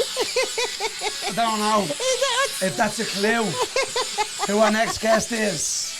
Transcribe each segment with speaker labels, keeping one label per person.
Speaker 1: I don't know if that's a clue who our next guest is.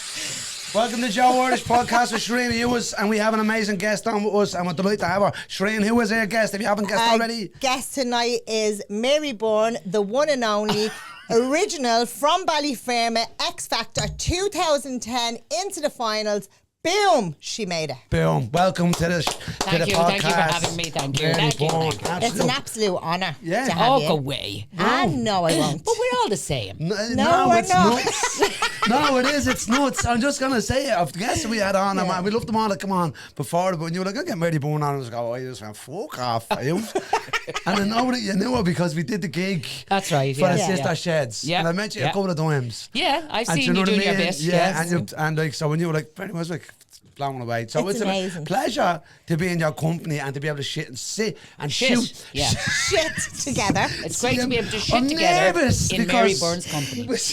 Speaker 1: Welcome to Joe Irish Podcast with Sherin Hughes, and we have an amazing guest on with us, and we're delighted to have her. Sherin, who is our guest if you haven't guessed already?
Speaker 2: Guest tonight is Mary Byrne, the one and only original from Ballyfermot, X Factor 2010 into the finals. Boom, she made it.
Speaker 1: Boom. Welcome to the podcast.
Speaker 3: Thank you for having me. Thank you.
Speaker 1: Mary
Speaker 3: Thank you.
Speaker 1: Byrne.
Speaker 2: It's an absolute honour to have
Speaker 3: Oh,
Speaker 2: you.
Speaker 3: go away.
Speaker 2: No, I won't.
Speaker 3: But we're all the same.
Speaker 1: No,
Speaker 2: we're
Speaker 1: it's
Speaker 2: not.
Speaker 1: nuts. No, it is. It's nuts. I'm just going to say it. Of the guests that we had on, man, we loved them all to come on before, but you were like, I'll get Mary Byrne on. And I was like, oh, I just went, fuck off. And I know that you knew it because we did the gig.
Speaker 3: That's right.
Speaker 1: For the Sister Sheds.
Speaker 3: Yeah.
Speaker 1: And I met you a couple of times.
Speaker 3: Yeah, I've
Speaker 1: And
Speaker 3: seen you doing your bit.
Speaker 1: Yeah,
Speaker 3: Yes.
Speaker 1: and like, so when you were like, pretty much like, blown away. So it's
Speaker 2: amazing.
Speaker 1: a pleasure to be in your company and to be able to shit and sit and shoot.
Speaker 3: Yeah.
Speaker 2: Shit together.
Speaker 3: It's great to be able to shit
Speaker 1: I'm
Speaker 3: together
Speaker 1: nervous
Speaker 3: in Mary
Speaker 1: because
Speaker 3: Byrne's company.
Speaker 1: That's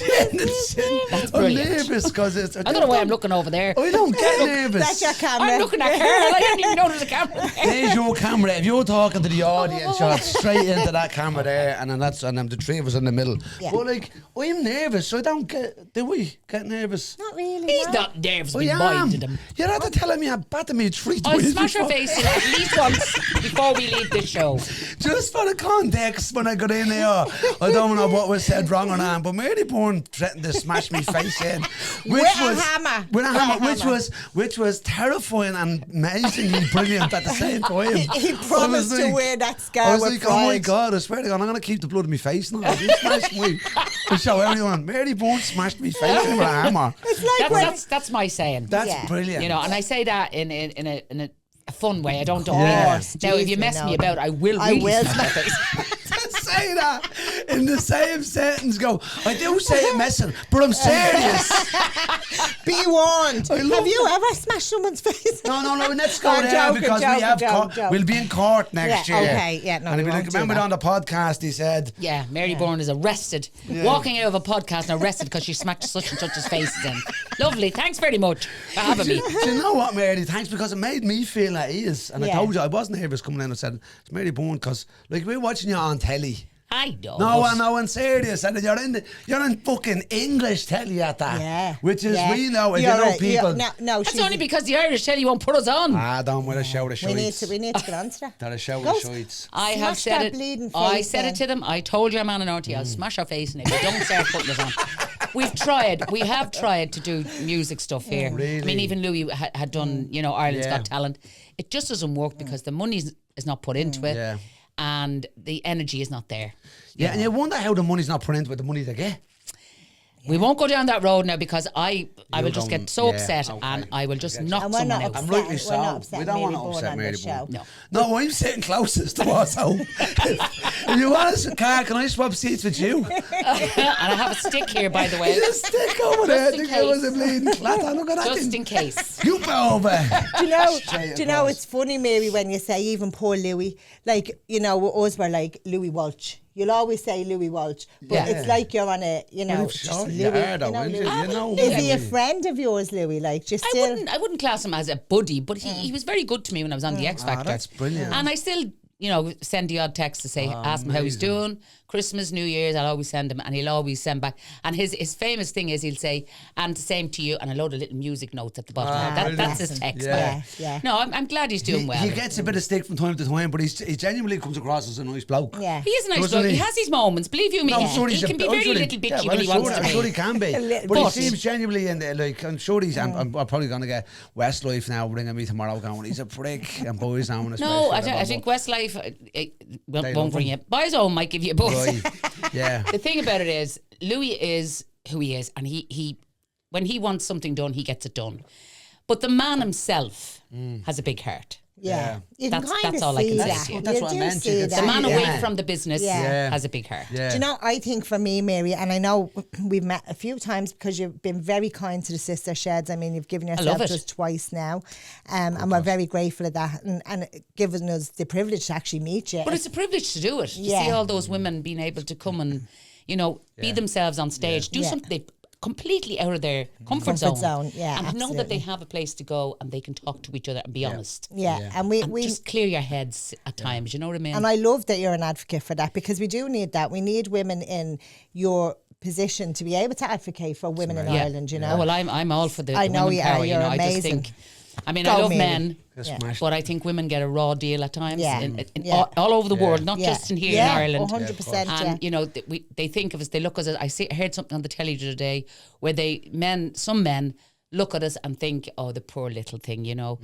Speaker 3: That's
Speaker 1: I'm
Speaker 3: brilliant.
Speaker 1: nervous because it's.
Speaker 3: I don't know why I'm looking over there.
Speaker 1: I don't get nervous.
Speaker 2: That's your camera.
Speaker 3: I'm looking at Carol. I didn't even know there's a camera.
Speaker 1: There's your camera. If you're talking to the audience, you're straight into that camera there, and then the three of us in the middle.
Speaker 2: Yeah.
Speaker 1: But like, I'm nervous, so I don't get. Do we get nervous?
Speaker 2: Not really.
Speaker 3: He's
Speaker 2: no.
Speaker 3: not nervous.
Speaker 1: I
Speaker 3: We
Speaker 1: am.
Speaker 3: minded him.
Speaker 1: You're not telling me I battered me 3
Speaker 3: I'll
Speaker 1: times.
Speaker 3: smash her
Speaker 1: before.
Speaker 3: face in at least once before we leave this show.
Speaker 1: Just for the context, when I got in there, I don't know what was said wrong or not, but Mary Byrne threatened to smash me face in,
Speaker 2: With a hammer.
Speaker 1: With a hammer,
Speaker 2: With a hammer.
Speaker 1: which was terrifying and amazingly brilliant at the same time.
Speaker 2: He promised to wear that scar
Speaker 1: I was
Speaker 2: with
Speaker 1: like, oh my
Speaker 2: pride.
Speaker 1: God, I swear to God, I'm going to keep the blood in my face now. You smashed me. To show everyone, Mary Byrne smashed me face in with a hammer.
Speaker 2: It's like when...
Speaker 3: That's my saying.
Speaker 1: That's
Speaker 2: Yeah.
Speaker 1: brilliant.
Speaker 3: You know, and I say that in a fun way. I don't mean
Speaker 2: course.
Speaker 3: it. Now, if you
Speaker 2: Jeez,
Speaker 3: mess
Speaker 2: no.
Speaker 3: me about, I will
Speaker 2: I
Speaker 3: really
Speaker 2: will
Speaker 3: smash your face.
Speaker 1: Say that in the same sentence. Go, I do say it messing, but I'm serious.
Speaker 2: Be warned.
Speaker 1: I love
Speaker 2: Have you ever smashed someone's face?
Speaker 1: No, let's go
Speaker 2: Oh,
Speaker 1: there
Speaker 2: joking,
Speaker 1: because
Speaker 2: joking,
Speaker 1: we have
Speaker 2: joking.
Speaker 1: we'll be in court next
Speaker 2: Yeah,
Speaker 1: year.
Speaker 2: okay, yeah, no,
Speaker 1: and
Speaker 2: we
Speaker 1: if you
Speaker 2: won't do
Speaker 1: remember
Speaker 2: that.
Speaker 1: on the podcast, he said,
Speaker 3: Yeah, Mary Byrne is arrested, walking out of a podcast and arrested because she smacked such and such's faces in. Lovely, thanks very much for having me.
Speaker 1: do you know what, Mary? Thanks, because it made me feel at ease. And I
Speaker 2: Yeah.
Speaker 1: told you, I wasn't nervous coming in and said, it's Mary Byrne, because like we're watching you on telly.
Speaker 3: I know.
Speaker 1: No, I know, in serious, and you're in fucking English telly at that.
Speaker 2: Yeah.
Speaker 1: Which is,
Speaker 2: yeah.
Speaker 1: we know, if
Speaker 2: You're
Speaker 1: you know
Speaker 2: right,
Speaker 1: people.
Speaker 2: No,
Speaker 3: That's
Speaker 2: she's...
Speaker 3: only because the Irish tell you won't put us on.
Speaker 1: Don't want to show the
Speaker 2: we need
Speaker 1: shite.
Speaker 2: to get onto that.
Speaker 1: That a show
Speaker 2: Go.
Speaker 1: the shites.
Speaker 3: I have
Speaker 2: Smash
Speaker 3: said
Speaker 2: that
Speaker 3: it.
Speaker 2: bleeding
Speaker 3: I
Speaker 2: face
Speaker 3: said
Speaker 2: then.
Speaker 3: it to them. I told your man in RT, I'll smash her face in it. If you don't start putting us on. We've tried. We have tried to do music stuff here.
Speaker 1: Really?
Speaker 3: I mean, even Louis had done, Ireland's
Speaker 1: Yeah.
Speaker 3: Got Talent. It just doesn't work because the money is not put into it.
Speaker 1: Yeah.
Speaker 3: And the energy is not there.
Speaker 1: Yeah, and you wonder how the money's not put into it, the money they get.
Speaker 3: We won't go down that road now because I will just
Speaker 1: don't-
Speaker 3: get so
Speaker 1: yeah,
Speaker 3: upset
Speaker 1: okay.
Speaker 3: and I will just
Speaker 1: Okay.
Speaker 3: knock
Speaker 2: And we're
Speaker 3: someone
Speaker 2: not
Speaker 3: out.
Speaker 2: upset.
Speaker 1: I'm rightly
Speaker 2: We're
Speaker 1: so.
Speaker 2: not upset
Speaker 1: We don't
Speaker 2: Mary
Speaker 1: want to
Speaker 2: Byrne
Speaker 1: upset
Speaker 2: on
Speaker 1: Mary
Speaker 2: this
Speaker 1: Byrne.
Speaker 2: show.
Speaker 3: No.
Speaker 1: No, I'm sitting closest to us. So if you want us, Car, can I swap seats with you?
Speaker 3: And I have a stick here, by the way.
Speaker 1: Just stick over there.
Speaker 3: in
Speaker 1: Think there was a
Speaker 3: case.
Speaker 1: bleeding clatter. Look at that
Speaker 3: Just
Speaker 1: thing.
Speaker 3: in case.
Speaker 1: You go over.
Speaker 2: Do you know?
Speaker 1: Straight
Speaker 2: Do you know?
Speaker 1: across.
Speaker 2: It's funny, Mary, when you say even poor Louis. Like us were like Louis Walsh. You'll always say Louis Walsh, but
Speaker 1: Yeah.
Speaker 2: it's like you're on a,
Speaker 1: Well,
Speaker 2: it's
Speaker 1: sure,
Speaker 2: just
Speaker 1: you
Speaker 2: Louis.
Speaker 1: are though,
Speaker 2: Louis.
Speaker 1: you know
Speaker 2: Is he a
Speaker 1: Louis.
Speaker 2: friend of yours, Louis? Like, just still.
Speaker 3: I wouldn't class him as a buddy, but he was very good to me when I was on the X Factor.
Speaker 1: that's brilliant.
Speaker 3: And I still, send the odd text to say, ask him how he's doing. Christmas, New Year's, I'll always send him, and he'll always send back. And his famous thing is he'll say, "And the same to you," and a load of little music notes at the bottom. That's his text.
Speaker 1: Yeah.
Speaker 2: Yeah.
Speaker 3: No, I'm glad he's doing well.
Speaker 1: He gets a bit of stick from time to time, but he genuinely comes across as a nice bloke.
Speaker 2: Yeah.
Speaker 3: He is a nice
Speaker 1: Doesn't
Speaker 3: bloke.
Speaker 1: he?
Speaker 3: He has his moments. Believe you me,
Speaker 1: No, I'm sure
Speaker 3: he
Speaker 1: he's
Speaker 3: can be very little bitchy when he wants to
Speaker 1: I'm
Speaker 3: be.
Speaker 1: sure he can be.
Speaker 2: little
Speaker 1: But he
Speaker 3: bit.
Speaker 1: seems genuinely in there, like, I'm sure he's, I'm probably going to get Westlife now ringing me tomorrow going, he's a prick, and boys now.
Speaker 3: No, I think Westlife
Speaker 1: love
Speaker 3: won't bring
Speaker 1: him.
Speaker 3: you. By his own might give you a buzz.
Speaker 1: Right, yeah.
Speaker 3: The thing about it is, Louis is who he is, and he when he wants something done, he gets it done. But the man himself has a big heart.
Speaker 2: Yeah. You can
Speaker 3: That's-
Speaker 2: kind
Speaker 3: that's
Speaker 2: of
Speaker 3: all I
Speaker 2: see
Speaker 3: can say
Speaker 2: that.
Speaker 3: to you.
Speaker 1: That's
Speaker 2: You
Speaker 1: what I
Speaker 2: do
Speaker 1: meant, you
Speaker 2: see
Speaker 1: could
Speaker 3: The
Speaker 2: that.
Speaker 3: man
Speaker 1: Yeah.
Speaker 3: away from the business
Speaker 2: Yeah.
Speaker 3: has a big heart.
Speaker 1: Yeah.
Speaker 2: Do you know, I think for me, Mary, and I know we've met a few times because you've been very kind to the Sister Sheds. I mean, you've given yourself
Speaker 3: it.
Speaker 2: to us twice now. And we're very grateful of that and giving us the privilege to actually meet you.
Speaker 3: But it's a privilege to do it. To
Speaker 2: Yeah.
Speaker 3: see all those women being able to come and, be themselves on stage, do
Speaker 2: Yeah.
Speaker 3: something completely out of their comfort
Speaker 2: Comfort
Speaker 3: zone.
Speaker 2: zone, yeah,
Speaker 3: And to know that they
Speaker 2: absolutely.
Speaker 3: have a place to go and they can talk to each other and be honest.
Speaker 2: Yeah, and
Speaker 3: And
Speaker 2: we
Speaker 3: just clear your heads at times, you know what I mean?
Speaker 2: and I love that you're an advocate for that, because we do need that. We need women in your position to be able to advocate for women in Ireland, you know.
Speaker 3: Oh, well, I'm all for the
Speaker 2: I know
Speaker 3: women
Speaker 2: you
Speaker 3: power,
Speaker 2: are.
Speaker 3: you
Speaker 2: You're
Speaker 3: know. I just
Speaker 2: amazing.
Speaker 3: think, I mean,
Speaker 2: Go,
Speaker 3: I love
Speaker 2: Mary.
Speaker 3: men,
Speaker 2: Yeah.
Speaker 3: but I think women get a raw deal at times in
Speaker 2: Yeah.
Speaker 3: all over the world, not just in here in Ireland.
Speaker 2: 100%.
Speaker 3: And you know, they think of us. They look at us. I heard something on the telly the other day where some men look at us and think, "Oh, the poor little thing," you know.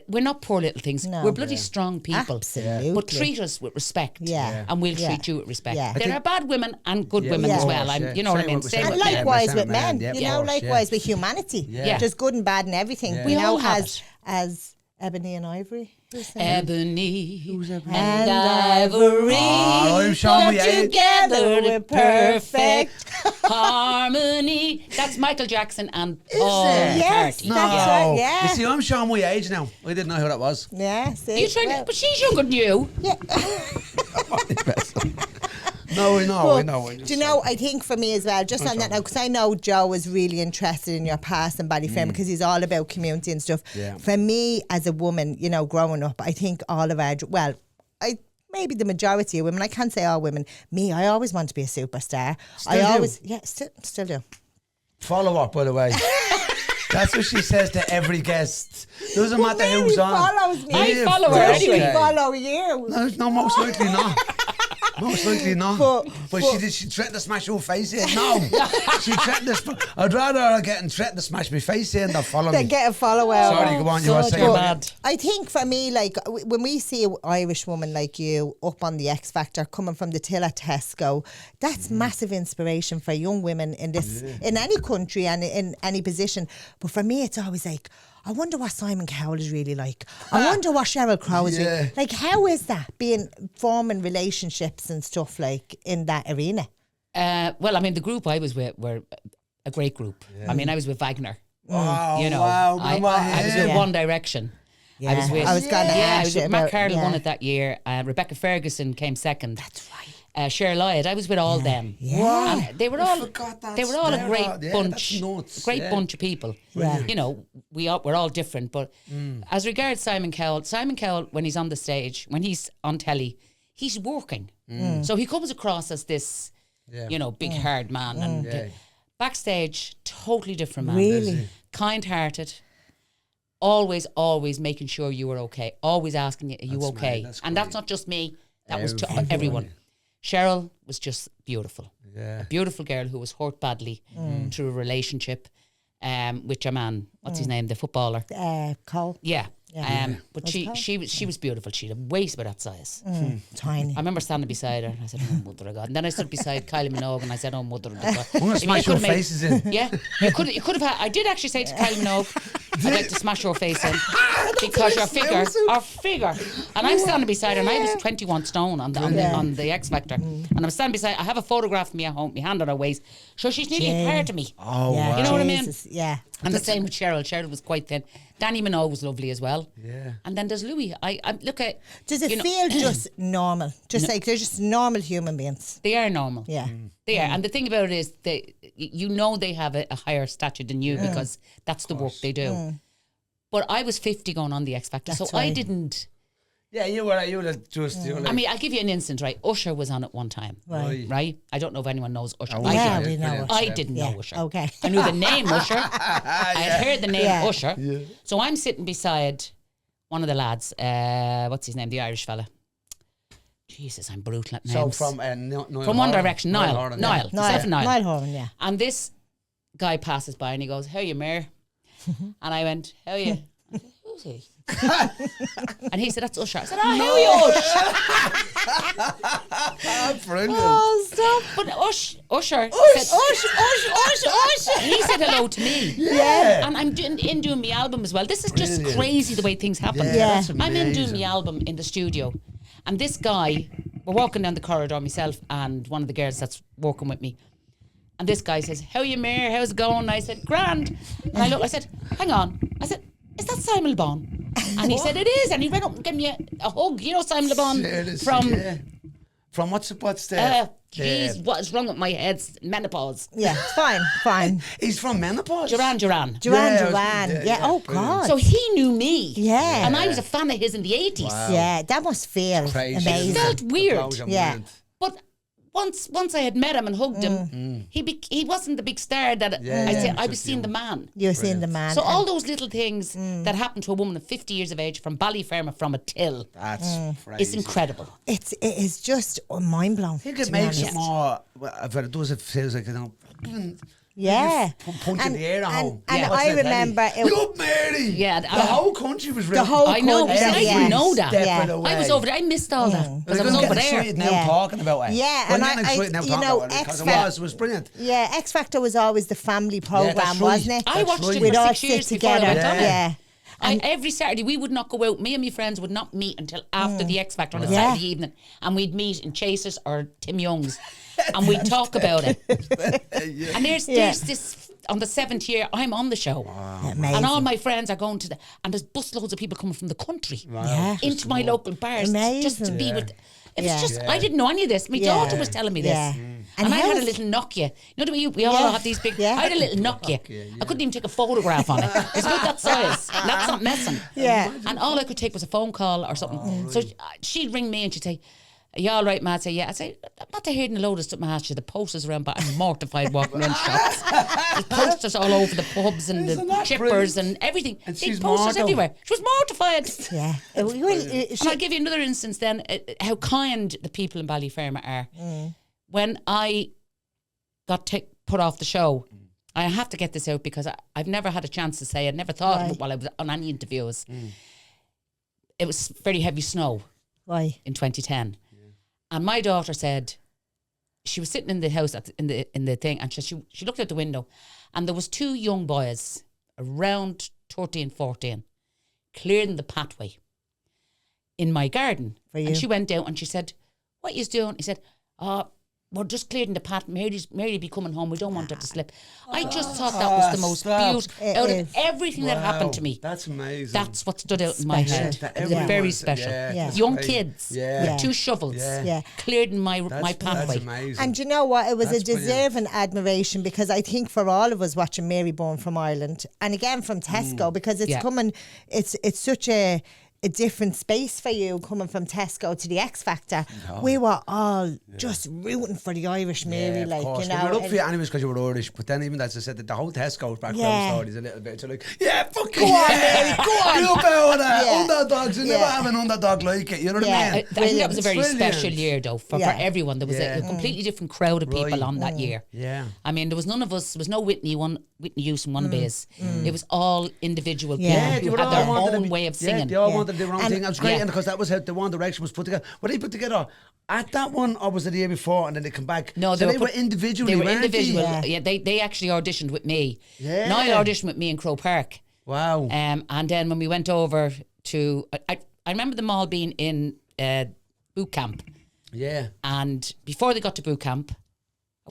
Speaker 3: We're not poor little things.
Speaker 2: No.
Speaker 3: We're bloody strong people.
Speaker 2: Absolutely.
Speaker 3: But treat us with respect.
Speaker 2: Yeah.
Speaker 3: And we'll
Speaker 2: Yeah.
Speaker 3: treat you with respect.
Speaker 2: Yeah.
Speaker 3: There are bad women and good women
Speaker 2: Yeah.
Speaker 3: as well.
Speaker 1: Yeah.
Speaker 3: You know what I
Speaker 1: Same
Speaker 3: mean?
Speaker 1: with-
Speaker 3: Same
Speaker 2: And
Speaker 3: with men.
Speaker 2: likewise
Speaker 1: men.
Speaker 2: with men,
Speaker 1: Yeah,
Speaker 2: you
Speaker 1: of
Speaker 2: know,
Speaker 1: course,
Speaker 2: likewise with humanity.
Speaker 3: Yeah.
Speaker 2: There's good and bad in everything.
Speaker 1: Yeah.
Speaker 2: We
Speaker 3: We all
Speaker 2: know
Speaker 3: have
Speaker 2: as Ebony and Ivory. Who's that?
Speaker 3: Ebony
Speaker 2: And
Speaker 3: and ivory
Speaker 1: Oh, I'm showing
Speaker 3: come
Speaker 1: my age.
Speaker 3: together
Speaker 2: We're
Speaker 3: with perfect harmony. That's Michael Jackson and Paul
Speaker 1: it?
Speaker 2: Yes,
Speaker 3: McCartney.
Speaker 1: No.
Speaker 2: that's right, yeah.
Speaker 1: You see, I'm showing my age now. I didn't know who that was.
Speaker 2: Yeah, see.
Speaker 3: You trying
Speaker 2: well,
Speaker 3: but she's younger than you.
Speaker 2: yeah.
Speaker 1: No, I know, I know.
Speaker 2: Do you know, I think for me as well, just on that now, because I know Joe was really interested in your past and Ballyfermot because he's all about community and stuff.
Speaker 1: Yeah.
Speaker 2: For me, as a woman, you know, growing up, I think all of our, well, maybe the majority of women, I can't say all women, me, I always want to be a superstar. Still do.
Speaker 1: Follow up, by the way. That's what she says to every guest. Doesn't matter who's on.
Speaker 2: Follows me.
Speaker 3: I follow her
Speaker 2: Does she
Speaker 3: anyway.
Speaker 2: follow you?
Speaker 1: No, most likely not. Most likely not. But she threatened to smash your face in. No. She threatened to I'd rather her getting threatened to smash my face in than follow
Speaker 2: They
Speaker 1: me.
Speaker 2: get a follow
Speaker 1: Sorry, go on, you were
Speaker 3: So
Speaker 1: saying.
Speaker 3: bad.
Speaker 2: I think for me, like when we see an Irish woman like you up on the X Factor coming from the till at Tesco, that's massive inspiration for young women in this in any country and in any position. But for me, it's always like, I wonder what Simon Cowell is really like. I wonder what Cheryl Crow is really like. How is that forming relationships and stuff like in that arena?
Speaker 3: Well, I mean, the group I was with were a great group. I mean, I was with Wagner.
Speaker 1: Wow,
Speaker 3: You know,
Speaker 1: wow,
Speaker 3: I was with
Speaker 2: Yeah.
Speaker 3: One Direction. I was with
Speaker 2: I was gonna
Speaker 3: I
Speaker 2: ask
Speaker 3: was
Speaker 2: you
Speaker 3: with Matt
Speaker 2: about-
Speaker 3: Cardle
Speaker 2: yeah.
Speaker 3: won it that year. Rebecca Ferguson came second.
Speaker 2: That's right.
Speaker 3: Cheryl, I was with all them.
Speaker 2: Yeah.
Speaker 3: And they were
Speaker 1: I
Speaker 3: all
Speaker 1: forgot that's
Speaker 3: they were all a
Speaker 1: there,
Speaker 3: great
Speaker 1: yeah,
Speaker 3: bunch,
Speaker 1: that's nuts,
Speaker 3: great
Speaker 1: yeah.
Speaker 3: bunch of people.
Speaker 2: Yeah.
Speaker 3: You know, we're all different. But as regards Simon Cowell, when he's on the stage, when he's on telly, he's working. So he comes across as this, you know, big hard man, and backstage, totally different man.
Speaker 2: Really?
Speaker 3: Kind-hearted. Always making sure you were okay. Always asking you, are you
Speaker 1: That's
Speaker 3: okay?
Speaker 1: mad, that's
Speaker 3: And
Speaker 1: great.
Speaker 3: that's not just me. That was to
Speaker 1: Everyone.
Speaker 3: everyone. Cheryl was just beautiful.
Speaker 1: Yeah.
Speaker 3: A beautiful girl who was hurt badly through a relationship with your man. What's his name? The footballer.
Speaker 2: Cole.
Speaker 3: Yeah.
Speaker 2: Yeah.
Speaker 3: But
Speaker 2: Was it
Speaker 3: she was beautiful. She had a waist about that size.
Speaker 2: Tiny.
Speaker 3: I remember standing beside her and I said, oh, mother of God. And then I stood beside Kylie Minogue and I said, oh, mother of God.
Speaker 1: I'm going to smash your faces in.
Speaker 3: Yeah, you could have had. I did actually say to Kylie Minogue, I'd like to smash your face in because your figure. And I'm standing beside her, and I was 21 stone on the X Factor, and I'm standing beside. I have a photograph of me at home, my hand on her waist, so she's nearly a part of me.
Speaker 1: Oh,
Speaker 2: Yeah,
Speaker 1: wow.
Speaker 3: You know what I mean?
Speaker 2: Jesus, yeah.
Speaker 3: And the same with Cheryl. Cheryl was quite thin. Danny Minogue was lovely as well.
Speaker 1: Yeah.
Speaker 3: And then there's Louis. I look at.
Speaker 2: Does it
Speaker 3: you know,
Speaker 2: feel just normal? Just like they're just normal human beings.
Speaker 3: They are normal.
Speaker 2: Yeah.
Speaker 3: They are. And the thing about it is, they have a higher stature than you because that's the work they do. But I was 50 going on the X Factor, so
Speaker 2: That's
Speaker 3: I
Speaker 2: right.
Speaker 3: didn't.
Speaker 1: Yeah, you were just.
Speaker 3: I mean, I'll give you an instance, right? Usher was on at one time, right? I don't know if anyone knows Usher.
Speaker 1: Oh,
Speaker 3: I
Speaker 2: yeah,
Speaker 3: didn't.
Speaker 2: we know
Speaker 1: brilliant.
Speaker 3: I
Speaker 2: Usher.
Speaker 3: didn't
Speaker 2: Yeah,
Speaker 3: know Usher.
Speaker 2: okay.
Speaker 3: I knew the name Usher. I had heard the name
Speaker 2: Yeah.
Speaker 3: Usher. So I'm sitting beside one of the lads. What's his name? The Irish fella. Jesus, I'm brutal at names.
Speaker 1: So from
Speaker 3: From One Direction, Niall.
Speaker 2: Niall Horan, yeah.
Speaker 3: And this guy passes by and he goes, "How you, Mayor?" And I went, "How you?" I said, "Who's he?" And he said, "That's Usher." I said, "Oh, how are you, Usher?"
Speaker 1: Brilliant.
Speaker 2: Oh, stop.
Speaker 3: But Usher
Speaker 2: Usher.
Speaker 3: he said hello to me.
Speaker 1: Yeah.
Speaker 3: And I'm doing my album as well. This is just
Speaker 1: Brilliant.
Speaker 3: crazy the way things happen.
Speaker 2: Yeah.
Speaker 1: That's
Speaker 3: I'm in doing
Speaker 1: amazing.
Speaker 3: my album in the studio. And this guy, we're walking down the corridor, myself and one of the girls that's working with me. And this guy says, "How are you, Mayor? How's it going?" And I said, "Grand." And I said, "Hang on." I said, "Is that Simon Byrne?" And he said, "It is." And he ran up and gave me a hug. You know Simon Le Bon
Speaker 1: Seriously,
Speaker 3: from
Speaker 1: yeah. From what's the...
Speaker 3: Jeez, what is wrong with my head? Menopause.
Speaker 2: Yeah, it's fine.
Speaker 1: He's from menopause?
Speaker 3: Duran.
Speaker 2: Duran. Oh, God.
Speaker 3: So he knew me.
Speaker 2: Yeah.
Speaker 3: And I was a fan of his in the 80s.
Speaker 1: Wow.
Speaker 2: Yeah, that must feel
Speaker 1: Crazy.
Speaker 2: amazing.
Speaker 3: It felt weird.
Speaker 1: Blows your
Speaker 2: Yeah.
Speaker 1: mind.
Speaker 3: But once I had met him and hugged him, he wasn't the big star that I said. I was seeing the man.
Speaker 2: You're seeing the man.
Speaker 3: So all those little things that happen to a woman of 50 years of age from Ballyfermot from a till
Speaker 1: That's crazy.
Speaker 3: is incredible.
Speaker 2: it is just mind blowing.
Speaker 1: I think it makes it more... But it does, it feels like,
Speaker 2: Yeah.
Speaker 1: punch in the air at home.
Speaker 2: And
Speaker 3: Yeah.
Speaker 2: I remember it.
Speaker 1: Look, Mary!
Speaker 3: Yeah,
Speaker 1: the whole country was ready.
Speaker 2: The whole
Speaker 3: I know,
Speaker 2: country,
Speaker 3: I
Speaker 2: yeah.
Speaker 3: didn't know that.
Speaker 2: Yeah.
Speaker 3: I was over there. I missed all that because I was over there.
Speaker 1: Now
Speaker 2: Yeah.
Speaker 1: talking about it.
Speaker 2: Yeah,
Speaker 1: Well,
Speaker 2: and
Speaker 1: I'm getting excited now
Speaker 2: you
Speaker 1: talking
Speaker 2: know,
Speaker 1: about it because
Speaker 2: X-Factor-
Speaker 1: it was brilliant.
Speaker 2: Yeah, X Factor was always the family program,
Speaker 1: that's right.
Speaker 2: wasn't it?
Speaker 3: I watched it
Speaker 2: We'd
Speaker 3: for
Speaker 2: all
Speaker 3: 6
Speaker 2: sit
Speaker 3: years before I
Speaker 2: together.
Speaker 3: went on it.
Speaker 2: Yeah.
Speaker 3: Every Saturday we would not go out. Me and my friends would not meet until after the X Factor on a
Speaker 2: Yeah.
Speaker 3: Saturday evening, and we'd meet in Chasers or Tim Young's, and we'd talk about it. And there's this on the 7th year I'm on the show,
Speaker 2: Amazing.
Speaker 3: and all my friends are going to and there's busloads of people coming from the country into my local bars just to be with. It was just I didn't know any of this. My daughter was telling me this.
Speaker 2: Yeah.
Speaker 3: And I had a
Speaker 2: how's-
Speaker 3: little Nokia. You know the way we all have these big...
Speaker 2: Yeah.
Speaker 3: I had a little Nokia. I couldn't even take a photograph on it. It's about that size. That's not messing.
Speaker 2: Yeah.
Speaker 3: And all I could take was a phone call or something. So she'd ring me and she'd say, "Are you all right, ma?" I'd say, "Yeah." I'd say, "I'm not hearing a load of stuff, ma." She the posters around, but I'm mortified walking around shops. There's posters all over the pubs and
Speaker 1: Isn't
Speaker 3: the
Speaker 1: that
Speaker 3: chippers
Speaker 1: brilliant?
Speaker 3: and everything.
Speaker 1: And
Speaker 3: Big
Speaker 1: she's
Speaker 3: posters
Speaker 1: mortal.
Speaker 3: everywhere. She was mortified.
Speaker 2: Yeah.
Speaker 3: And I'll give you another instance then, how kind the people in Ballyfermot are. When I got put off the show, I have to get this out because I've never had a chance to say, I'd never thought of it while I was on any interviews. It was very heavy snow
Speaker 2: Why?
Speaker 3: in 2010. And my daughter said, she was sitting in the house in the thing, and she looked out the window, and there was 2 young boys around 13, 14 clearing the pathway in my garden.
Speaker 2: For you?
Speaker 3: And she went down and she said, "What you doing?" He said, "We're just clearing the path. Mary be coming home. We don't want her to slip." I just thought that was the most
Speaker 1: stop.
Speaker 3: beautiful.
Speaker 2: It
Speaker 3: Out
Speaker 2: is.
Speaker 3: of everything that happened to me,
Speaker 1: That's amazing.
Speaker 3: that's what stood out in my
Speaker 2: Special.
Speaker 3: head.
Speaker 1: That
Speaker 3: It was
Speaker 1: everyone
Speaker 3: very
Speaker 1: was-
Speaker 3: special.
Speaker 1: yeah,
Speaker 2: Yeah.
Speaker 1: that's
Speaker 3: Young
Speaker 1: great.
Speaker 3: kids
Speaker 1: Yeah.
Speaker 3: with 2 shovels
Speaker 2: Yeah.
Speaker 3: cleared my
Speaker 1: That's
Speaker 3: pathway.
Speaker 1: amazing.
Speaker 2: And you know what? It was
Speaker 1: That's
Speaker 2: a deserving admiration because I think for all of us watching Mary Byrne from Ireland and again from Tesco because it's
Speaker 3: Yeah.
Speaker 2: coming, it's such a different space for you coming from Tesco to the X Factor. We were all just rooting for the Irish Mary,
Speaker 1: of
Speaker 2: like,
Speaker 1: course.
Speaker 2: you
Speaker 1: We
Speaker 2: know.
Speaker 1: were up for
Speaker 2: and-
Speaker 1: you anyways because you were Irish, but then even as I said, that the whole Tesco's background
Speaker 2: Yeah.
Speaker 1: stories a little bit. So like, yeah, fuck
Speaker 2: Go on, Mary, go on.
Speaker 1: You about that.
Speaker 2: Yeah.
Speaker 1: Underdogs, you never
Speaker 2: Yeah.
Speaker 1: have an underdog like it. You know what
Speaker 2: Yeah.
Speaker 1: I mean?
Speaker 3: I think that was a very
Speaker 1: Brilliant.
Speaker 3: special year, though, for
Speaker 2: Yeah.
Speaker 3: everyone. There was
Speaker 1: Yeah.
Speaker 3: a completely different crowd of people
Speaker 1: Right.
Speaker 3: on that year.
Speaker 1: Yeah.
Speaker 3: I mean, there was none of us. There was no Whitney Houston, one Bass. It was all individual people
Speaker 2: Yeah.
Speaker 3: who had their own way of singing.
Speaker 1: Yeah, they all
Speaker 2: Yeah.
Speaker 1: wanted their own
Speaker 2: And-
Speaker 1: thing. It was great,
Speaker 3: Yeah.
Speaker 1: and because that was how the One Direction was put together. Were they put together at that one, or was it the year before, and then they come back?
Speaker 3: No,
Speaker 1: so they were
Speaker 3: put-
Speaker 1: individually.
Speaker 3: They were
Speaker 1: weren't
Speaker 3: individual.
Speaker 1: They?
Speaker 3: Yeah, they actually auditioned with me.
Speaker 1: Yeah.
Speaker 3: Niall auditioned with me in Crow Park.
Speaker 1: Wow.
Speaker 3: And then when we went over to, I remember them all being in boot camp.
Speaker 1: Yeah.
Speaker 3: And before they got to boot camp,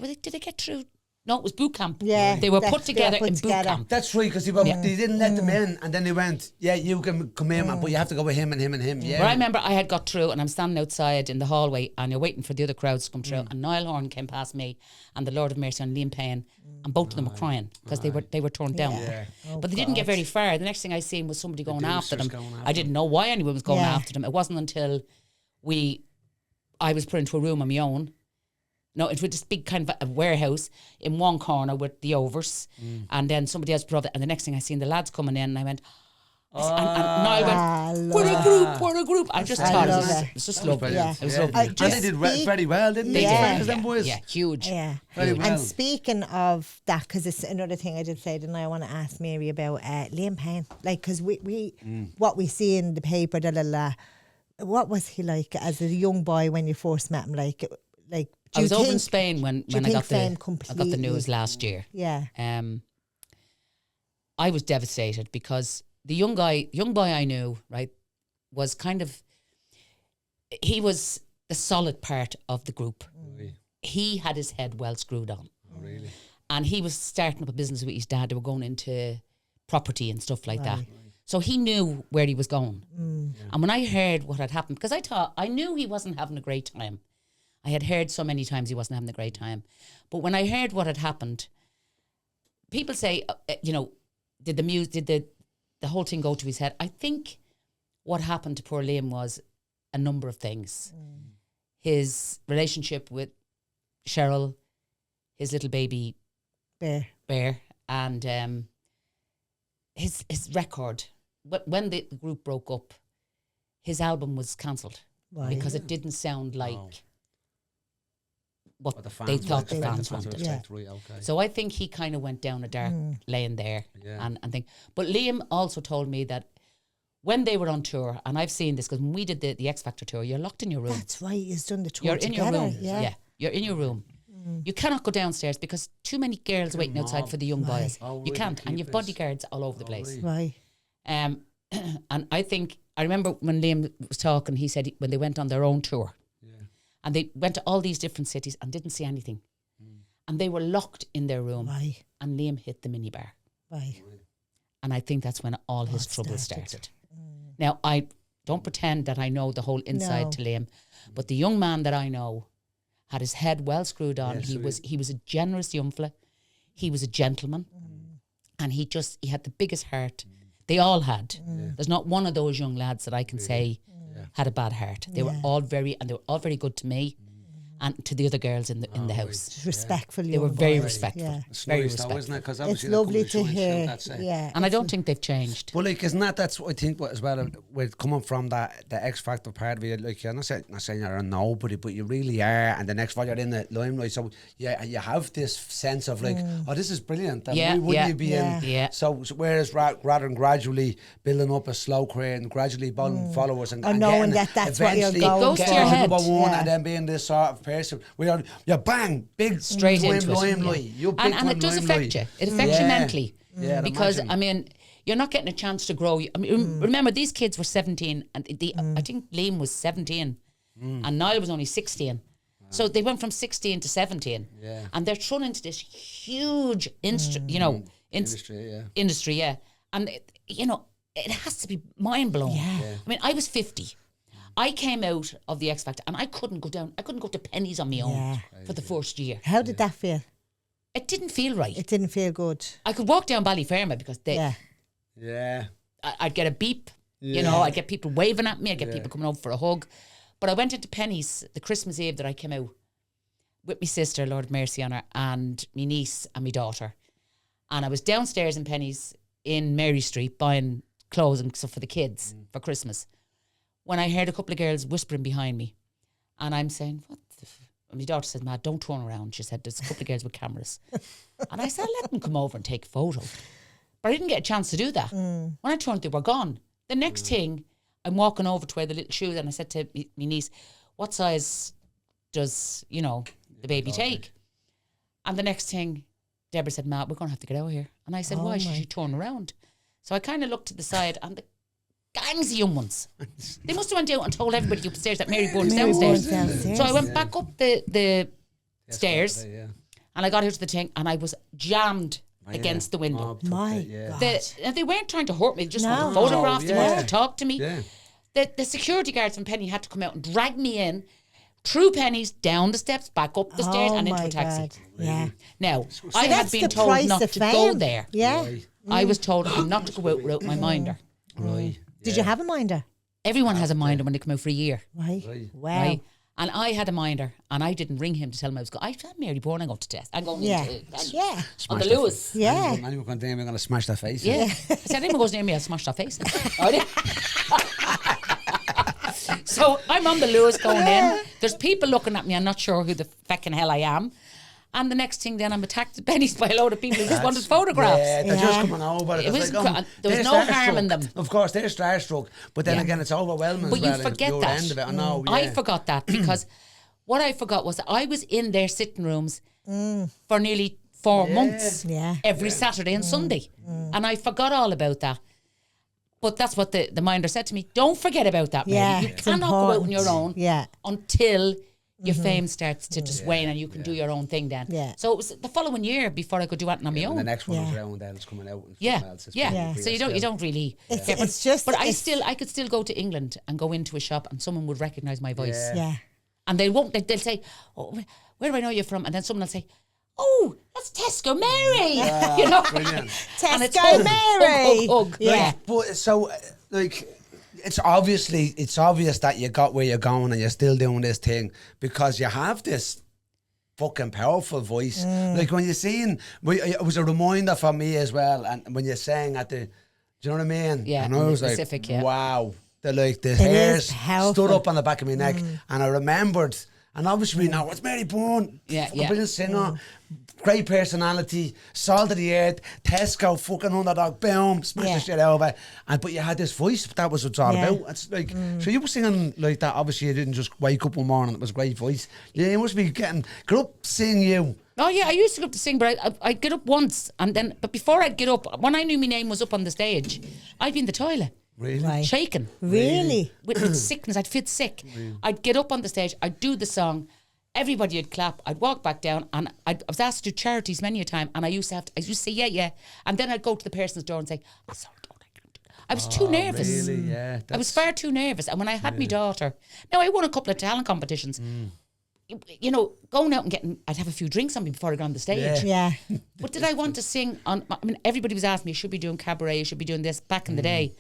Speaker 3: did they get through? No, it was boot camp.
Speaker 2: Yeah,
Speaker 3: They were
Speaker 2: they
Speaker 3: put
Speaker 2: were
Speaker 3: together
Speaker 2: put
Speaker 3: in boot
Speaker 2: together.
Speaker 3: camp.
Speaker 1: That's right, because they didn't let them in, and then they went, "Yeah, you can come in, but you have to go with him and him and him." Yeah.
Speaker 3: But I remember I had got through and I'm standing outside in the hallway and you're waiting for the other crowds to come through and Niall Horan came past me and the Lord of Mercy and Liam Payne and both of them were crying because they were turned down.
Speaker 1: Yeah.
Speaker 3: But they didn't get very far. The next thing I seen was somebody going after them.
Speaker 1: producers going
Speaker 3: I didn't know why anyone was going
Speaker 2: Yeah.
Speaker 3: after them. It wasn't until I was put into a room on my own. No, it was this big kind of a warehouse in one corner with the overs, and then somebody else brought it. And the next thing I seen the lads coming in, and I went, and Niall went, we're a group. I just thought
Speaker 2: love
Speaker 3: it
Speaker 2: it.
Speaker 3: was just lovely.
Speaker 2: Yeah.
Speaker 3: It was
Speaker 1: Yeah.
Speaker 3: lovely.
Speaker 1: And they did very well, didn't they?
Speaker 2: Yeah.
Speaker 1: As them boys.
Speaker 3: Yeah, huge.
Speaker 2: Yeah.
Speaker 1: Very well.
Speaker 2: And speaking of that, because it's another thing I did say, and I want to ask Mary about Liam Payne. Like, because we what we see in the paper, what was he like as a young boy when you first met him? Like
Speaker 3: I was over in Spain when
Speaker 2: do you
Speaker 3: I
Speaker 2: think
Speaker 3: got
Speaker 2: fame
Speaker 3: the
Speaker 2: completely-
Speaker 3: news last year.
Speaker 2: Yeah.
Speaker 3: I was devastated because the young boy I knew, right, was kind of, he was the solid part of the group. He had his head well screwed on.
Speaker 1: Oh, really?
Speaker 3: And he was starting up a business with his dad. They were going into property and stuff like that. So he knew where he was going. And when I heard what had happened, because I knew he wasn't having a great time. I had heard so many times he wasn't having a great time. But when I heard what had happened, people say, did the whole thing go to his head? I think what happened to poor Liam was a number of things. His relationship with Cheryl, his little baby Bear, and his record. When the group broke up, his album was cancelled because it didn't sound like what they thought the fans wanted.
Speaker 4: Right, okay.
Speaker 3: So I think he kind of went down a dark lane there and think. But Liam also told me that when they were on tour, and I've seen this because when we did the X Factor tour, you're locked in your room.
Speaker 2: That's right. He's done the tour
Speaker 3: You're in
Speaker 2: together.
Speaker 3: your room. Yeah, you're in your room. You cannot go downstairs because too many girls waiting outside for the young boys.
Speaker 4: Oh,
Speaker 3: You
Speaker 4: right,
Speaker 3: can't, and
Speaker 4: keep
Speaker 3: you've
Speaker 4: this.
Speaker 3: bodyguards all over the place.
Speaker 2: Right.
Speaker 3: And I remember when Liam was talking, he said when they went on their own tour, and they went to all these different cities and didn't see anything, and they were locked in their room,
Speaker 2: Right.
Speaker 3: and Liam hit the minibar,
Speaker 2: Right.
Speaker 3: and I think that's when all his trouble started. Now I don't pretend that I know the whole inside to Liam, but the young man that I know had his head well screwed on. He was a generous young fella. He was a gentleman, and he had the biggest heart. They all had. There's not one of those young lads that I can say had a bad heart. They were all very good to me and to the other girls in the house.
Speaker 2: Respectful.
Speaker 3: They were very respectful.
Speaker 2: Yeah.
Speaker 4: It's
Speaker 3: Very
Speaker 4: nice though,
Speaker 3: respectful.
Speaker 4: isn't it? Because
Speaker 2: It's lovely to hear. Yeah.
Speaker 3: And I don't think they've changed.
Speaker 1: But like, isn't that's what I think as well with coming from the X Factor part of it? Like, you're not saying you're a nobody, but you really are. And the next while you're in the limelight, so yeah, you have this sense of like, oh, this is brilliant. And why wouldn't you be in?
Speaker 3: Yeah.
Speaker 1: So whereas rather than gradually building up a slow career and gradually building followers and
Speaker 2: knowing
Speaker 1: getting
Speaker 2: that's what you're
Speaker 1: eventually
Speaker 2: going
Speaker 3: goes to
Speaker 1: getting
Speaker 3: your
Speaker 1: to
Speaker 3: head.
Speaker 1: number one
Speaker 2: Yeah.
Speaker 1: and then being this sort of person where you're bang big
Speaker 3: Straight into it.
Speaker 1: limelight. You're big
Speaker 3: And it does
Speaker 1: limelight.
Speaker 3: affect you. It affects you mentally.
Speaker 1: Yeah, I'd
Speaker 3: because,
Speaker 1: imagine.
Speaker 3: I mean, you're not getting a chance to grow. I mean, remember, these kids were 17, and I think Liam was 17, and Niall was only 16. So they went from 16 to 17, and they're thrown into this huge industry, and it has to be mind blowing. I mean, I was 50. I came out of the X Factor, and I couldn't go to pennies on my own for the first year.
Speaker 2: How did that feel?
Speaker 3: It didn't feel right.
Speaker 2: It didn't feel good.
Speaker 3: I could walk down Ballyfermot because I'd get a beep, I'd get people waving at me, I'd get people coming over for a hug. But I went into Penny's the Christmas Eve that I came out with my sister, Lord have mercy on her, and my niece and my daughter. And I was downstairs in Penny's in Mary Street buying clothes and stuff for the kids for Christmas, when I heard a couple of girls whispering behind me. And I'm saying, what the and my daughter said, Ma, don't turn around. She said, there's a couple of girls with cameras. And I said, let them come over and take a photo. But I didn't get a chance to do that. When I turned, they were gone. The next thing, I'm walking over to where the little shoes, and I said to my niece, what size does, the baby take? And the next thing, Deborah said, Ma, we're going to have to get out of here. And I said, why should you turn around? So I kind of looked to the side, and the gangs of young ones. They must have went out and told everybody upstairs that Mary Byrne's downstairs. So I went back up the stairs, and I got out to the thing, and I was jammed against the window.
Speaker 2: My God.
Speaker 3: And they weren't trying to hurt me, they just wanted photographs, they wanted to talk to me.
Speaker 1: Yeah.
Speaker 3: The security guards from Penny had to come out and drag me in, through Penny's, down the steps, back up the stairs, and into a taxi.
Speaker 2: God. Yeah.
Speaker 3: Now, I had
Speaker 2: That's
Speaker 3: been
Speaker 2: the
Speaker 3: told
Speaker 2: price
Speaker 3: not
Speaker 2: of
Speaker 3: to
Speaker 2: fame.
Speaker 3: go there.
Speaker 2: Yeah.
Speaker 3: I was told not to go out without my minder.
Speaker 1: Right.
Speaker 2: Did you have a minder?
Speaker 3: Everyone has a minder when they come out for a year.
Speaker 2: Right. Wow.
Speaker 3: Right? And I had a minder, and I didn't ring him to tell him I was going. I said, Mary Byrne, I'm going to test. I'm going into
Speaker 2: Yeah.
Speaker 3: on the Lewis.
Speaker 2: Yeah.
Speaker 1: Anyone going to we're going to smash their face.
Speaker 3: Yeah. I said, anyone goes near me, I'll smash their face. I did. So I'm on the Lewis going in. There's people looking at me. I'm not sure who the feckin' hell I am. And the next thing, then I'm attacked at Benny's by a load of people who just wanted photographs.
Speaker 1: Yeah, they're just coming over.
Speaker 3: It was
Speaker 1: like,
Speaker 3: there was
Speaker 1: they're
Speaker 3: no harm in
Speaker 1: starstruck.
Speaker 3: them.
Speaker 1: Of course, they're starstruck, but then again, it's overwhelming.
Speaker 3: But
Speaker 1: as
Speaker 3: you
Speaker 1: well,
Speaker 3: forget
Speaker 1: your
Speaker 3: that.
Speaker 1: End of it. I know.
Speaker 3: I
Speaker 1: Yeah.
Speaker 3: forgot that because what I forgot was that I was in their sitting rooms for nearly 4 months.
Speaker 2: Yeah.
Speaker 3: Every Saturday and Sunday. And I forgot all about that. But that's what the minder said to me. Don't forget about that, Mary.
Speaker 2: Yeah,
Speaker 3: You
Speaker 2: it's
Speaker 3: cannot go out on
Speaker 2: important.
Speaker 3: your own
Speaker 2: Yeah.
Speaker 3: until your fame starts to just wane and you can do your own thing then.
Speaker 2: Yeah.
Speaker 3: So it was the following year before I could do anything on my
Speaker 1: And the
Speaker 3: own.
Speaker 1: next one is
Speaker 2: Yeah.
Speaker 1: round, then it's coming out. And
Speaker 3: Yeah,
Speaker 1: something else. It's
Speaker 3: yeah.
Speaker 1: probably
Speaker 3: So you don't really.
Speaker 2: It's just.
Speaker 3: But I
Speaker 2: it's-
Speaker 3: could still go to England and go into a shop and someone would recognise my voice.
Speaker 2: Yeah.
Speaker 3: And they'll say, oh, where do I know you from? And then someone will say, oh, that's Tesco Mary. You know?
Speaker 1: Brilliant.
Speaker 3: And it's
Speaker 2: Tesco Mary.
Speaker 3: hug.
Speaker 2: Yeah.
Speaker 1: Like, but so, like, it's obvious that you got where you're going and you're still doing this thing because you have this fucking powerful voice. Like when you're seeing, it was a reminder for me as well. And when you're saying at the, do you know what I mean?
Speaker 3: Yeah,
Speaker 1: and I was like,
Speaker 3: specific, yeah.
Speaker 1: wow. The hairs
Speaker 2: powerful.
Speaker 1: stood up on the back of my neck, and I remembered. And obviously now it's Mary Byrne,
Speaker 3: Yeah,
Speaker 1: a
Speaker 3: yeah.
Speaker 1: brilliant singer, great personality, salt of the earth, Tesco, fucking underdog, boom, smash the shit out of it. But you had this voice, that was what it's all about. It's like, so you were singing like that. Obviously, you didn't just wake up one morning, it was a great voice. Yeah, you must be get up, sing you.
Speaker 3: Oh yeah, I used to get up to sing, but I'd get up once, but before I'd get up, when I knew my name was up on the stage, I'd be in the toilet.
Speaker 1: Really?
Speaker 2: Right.
Speaker 3: Shaking.
Speaker 2: Really?
Speaker 3: With sickness, I'd feel sick. I'd get up on the stage, I'd do the song, everybody would clap, I'd walk back down, and I was asked to do charities many a time, and I used to say, yeah, and then I'd go to the person's door and say, I'm sorry, I was too nervous.
Speaker 1: Really? Yeah.
Speaker 3: I was far too nervous. And when I had my daughter, now I won a couple of talent competitions. You know, going out and I'd have a few drinks on me before I got on the stage.
Speaker 2: Yeah.
Speaker 3: But did I want to sing on, I mean, everybody was asking me, you should be doing cabaret, you should be doing this back in the day.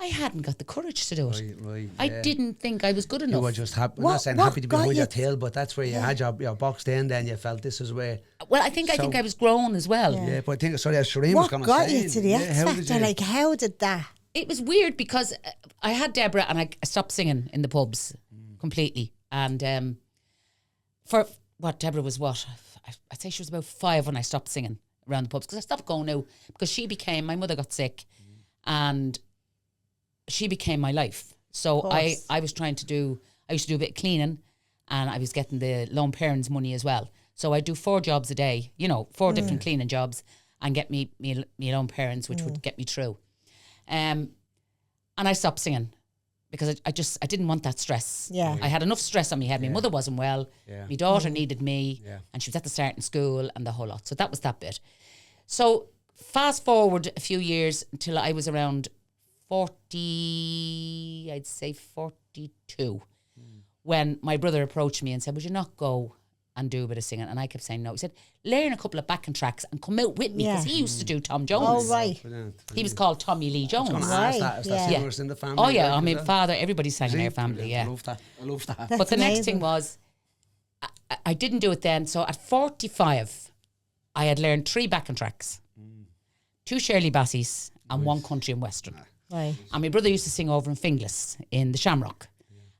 Speaker 3: I hadn't got the courage to do it.
Speaker 1: Right,
Speaker 3: I didn't think I was good enough.
Speaker 1: You were just happy. I'm
Speaker 2: What-
Speaker 1: not saying
Speaker 2: what
Speaker 1: happy to be
Speaker 2: got
Speaker 1: behind
Speaker 2: you
Speaker 1: your tail, but that's where you had your boxed in. Then you felt this is where.
Speaker 3: Well, I think I was grown as well.
Speaker 1: Yeah, but I think sorry, as Shireen was
Speaker 2: What
Speaker 1: going to
Speaker 2: got
Speaker 1: say.
Speaker 2: you to the X
Speaker 1: how did
Speaker 2: Factor?
Speaker 1: you-
Speaker 2: Like, how did that?
Speaker 3: It was weird because I had Deborah and I stopped singing in the pubs completely. And for what, Deborah was what? I'd say she was about 5 when I stopped singing around the pubs because I stopped going out because my mother got sick and she became my life. So I used to do a bit of cleaning and I was getting the lone parents money as well. So I do 4 jobs a day, 4 different cleaning jobs and get me lone parents, which would get me through. And I stopped singing because I didn't want that stress.
Speaker 2: Yeah.
Speaker 3: I had enough stress on my head. My mother wasn't well.
Speaker 1: Yeah.
Speaker 3: My daughter needed me
Speaker 1: Yeah.
Speaker 3: and she was at the start in school and the whole lot. So that was that bit. So fast forward a few years until I was around 40, I'd say 42, when my brother approached me and said, would you not go and do a bit of singing? And I kept saying no. He said, learn a couple of backing tracks and come out with me because he used to do Tom Jones.
Speaker 2: Oh, right.
Speaker 1: Brilliant.
Speaker 3: He was called Tommy Lee Jones.
Speaker 1: I was going to
Speaker 2: Right,
Speaker 1: ask that. Is
Speaker 2: yeah.
Speaker 1: that singers in the family?
Speaker 3: Oh yeah,
Speaker 1: like,
Speaker 3: I
Speaker 1: is
Speaker 3: mean,
Speaker 1: that-
Speaker 3: father, everybody sang in
Speaker 1: See?
Speaker 3: our family,
Speaker 1: Brilliant.
Speaker 3: yeah.
Speaker 1: I love that.
Speaker 3: But the next
Speaker 2: amazing.
Speaker 3: thing was, I didn't do it then. So at 45, I had learned 3 backing tracks, 2 Shirley Bassies and 1 country and western.
Speaker 2: Right.
Speaker 3: And my brother used to sing over in Finglas in the Shamrock.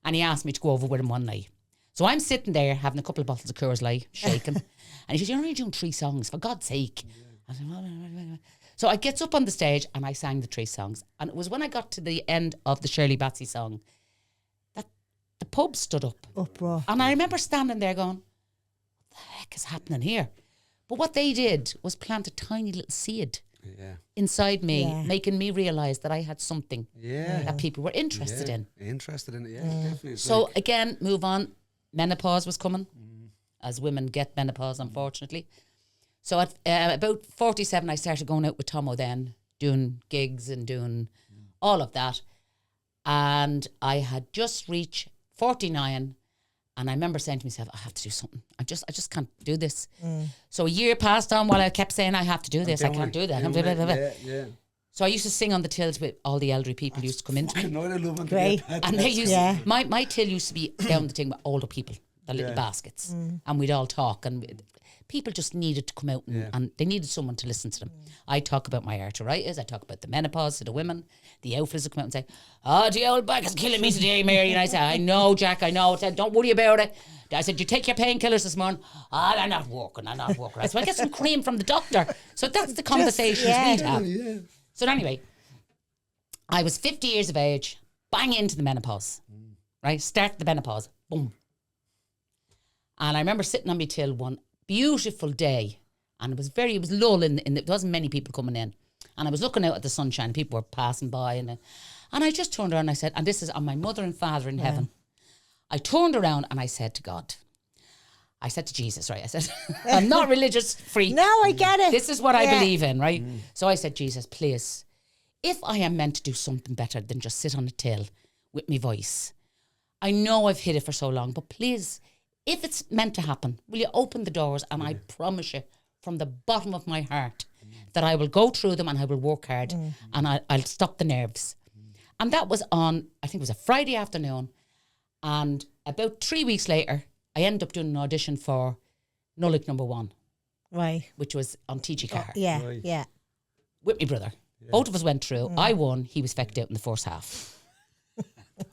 Speaker 3: And he asked me to go over with him one night. So I'm sitting there having a couple of bottles of Coors Light, shaking. And he says, you're only doing 3 songs, for God's sake. I said, so I gets up on the stage and I sang the 3 songs. And it was when I got to the end of the Shirley Bassey song that the pub stood up.
Speaker 2: Uproar.
Speaker 3: And I remember standing there going, what the heck is happening here? But what they did was plant a tiny little seed
Speaker 1: Yeah.
Speaker 3: inside me,
Speaker 2: Yeah.
Speaker 3: making me realise that I had something
Speaker 1: Yeah.
Speaker 3: that people were interested in.
Speaker 1: Interested in it, yeah, definitely. It's
Speaker 3: So
Speaker 1: like-
Speaker 3: again, move on. Menopause was coming, as women get menopause, unfortunately. So at about 47, I started going out with Tomo then, doing gigs and doing all of that. And I had just reached 49, and I remember saying to myself, I have to do something. I just can't do this. So a year passed on while I kept saying, I have to do this. I can't do that.
Speaker 1: Doing it, yeah.
Speaker 3: So I used to sing on the tills with all the elderly people who used to come into me.
Speaker 1: Fucking know I love it.
Speaker 2: Great.
Speaker 3: And they used
Speaker 2: Yeah.
Speaker 3: my till used to be down the thing with older people, the little baskets, and we'd all talk, and people just needed to come out and they needed someone to listen to them. I talk about my arthritis, I talk about the menopause to the women, the outfits would come out and say, "Oh, the old back is killing me today, Mary." And I said, "I know, Jack, I know." I said, "Don't worry about it." I said, "You take your painkillers this morning?" "Oh, they're not working. I said, "I get some cream from the doctor." So that's the conversations we'd have.
Speaker 1: Yeah.
Speaker 3: So anyway, I was 50 years of age, bang into the menopause, right? Start the menopause, boom. And I remember sitting on my till one beautiful day, and it was lull there wasn't many people coming in. And I was looking out at the sunshine, people were passing by, and I just turned around and I said, and this is on my mother and father in heaven. I turned around and I said to God, I said to Jesus, right? I said, I'm not religious freak.
Speaker 2: No, I get it.
Speaker 3: This is what I
Speaker 2: Yeah.
Speaker 3: believe in, right? So I said, Jesus, please, if I am meant to do something better than just sit on a till with my voice, I know I've hid it for so long, but please, if it's meant to happen, will you open the doors? And I promise you, from the bottom of my heart, that I will go through them and I will work hard and I'll stop the nerves. And that was on, I think it was a Friday afternoon. And about 3 weeks later, I ended up doing an audition for Nullick number 1.
Speaker 2: Right.
Speaker 3: Which was on TG Car.
Speaker 2: Yeah,
Speaker 1: Right.
Speaker 2: yeah.
Speaker 3: With my brother. Yeah. Both of us went through. I won. He was fecked out in the first half.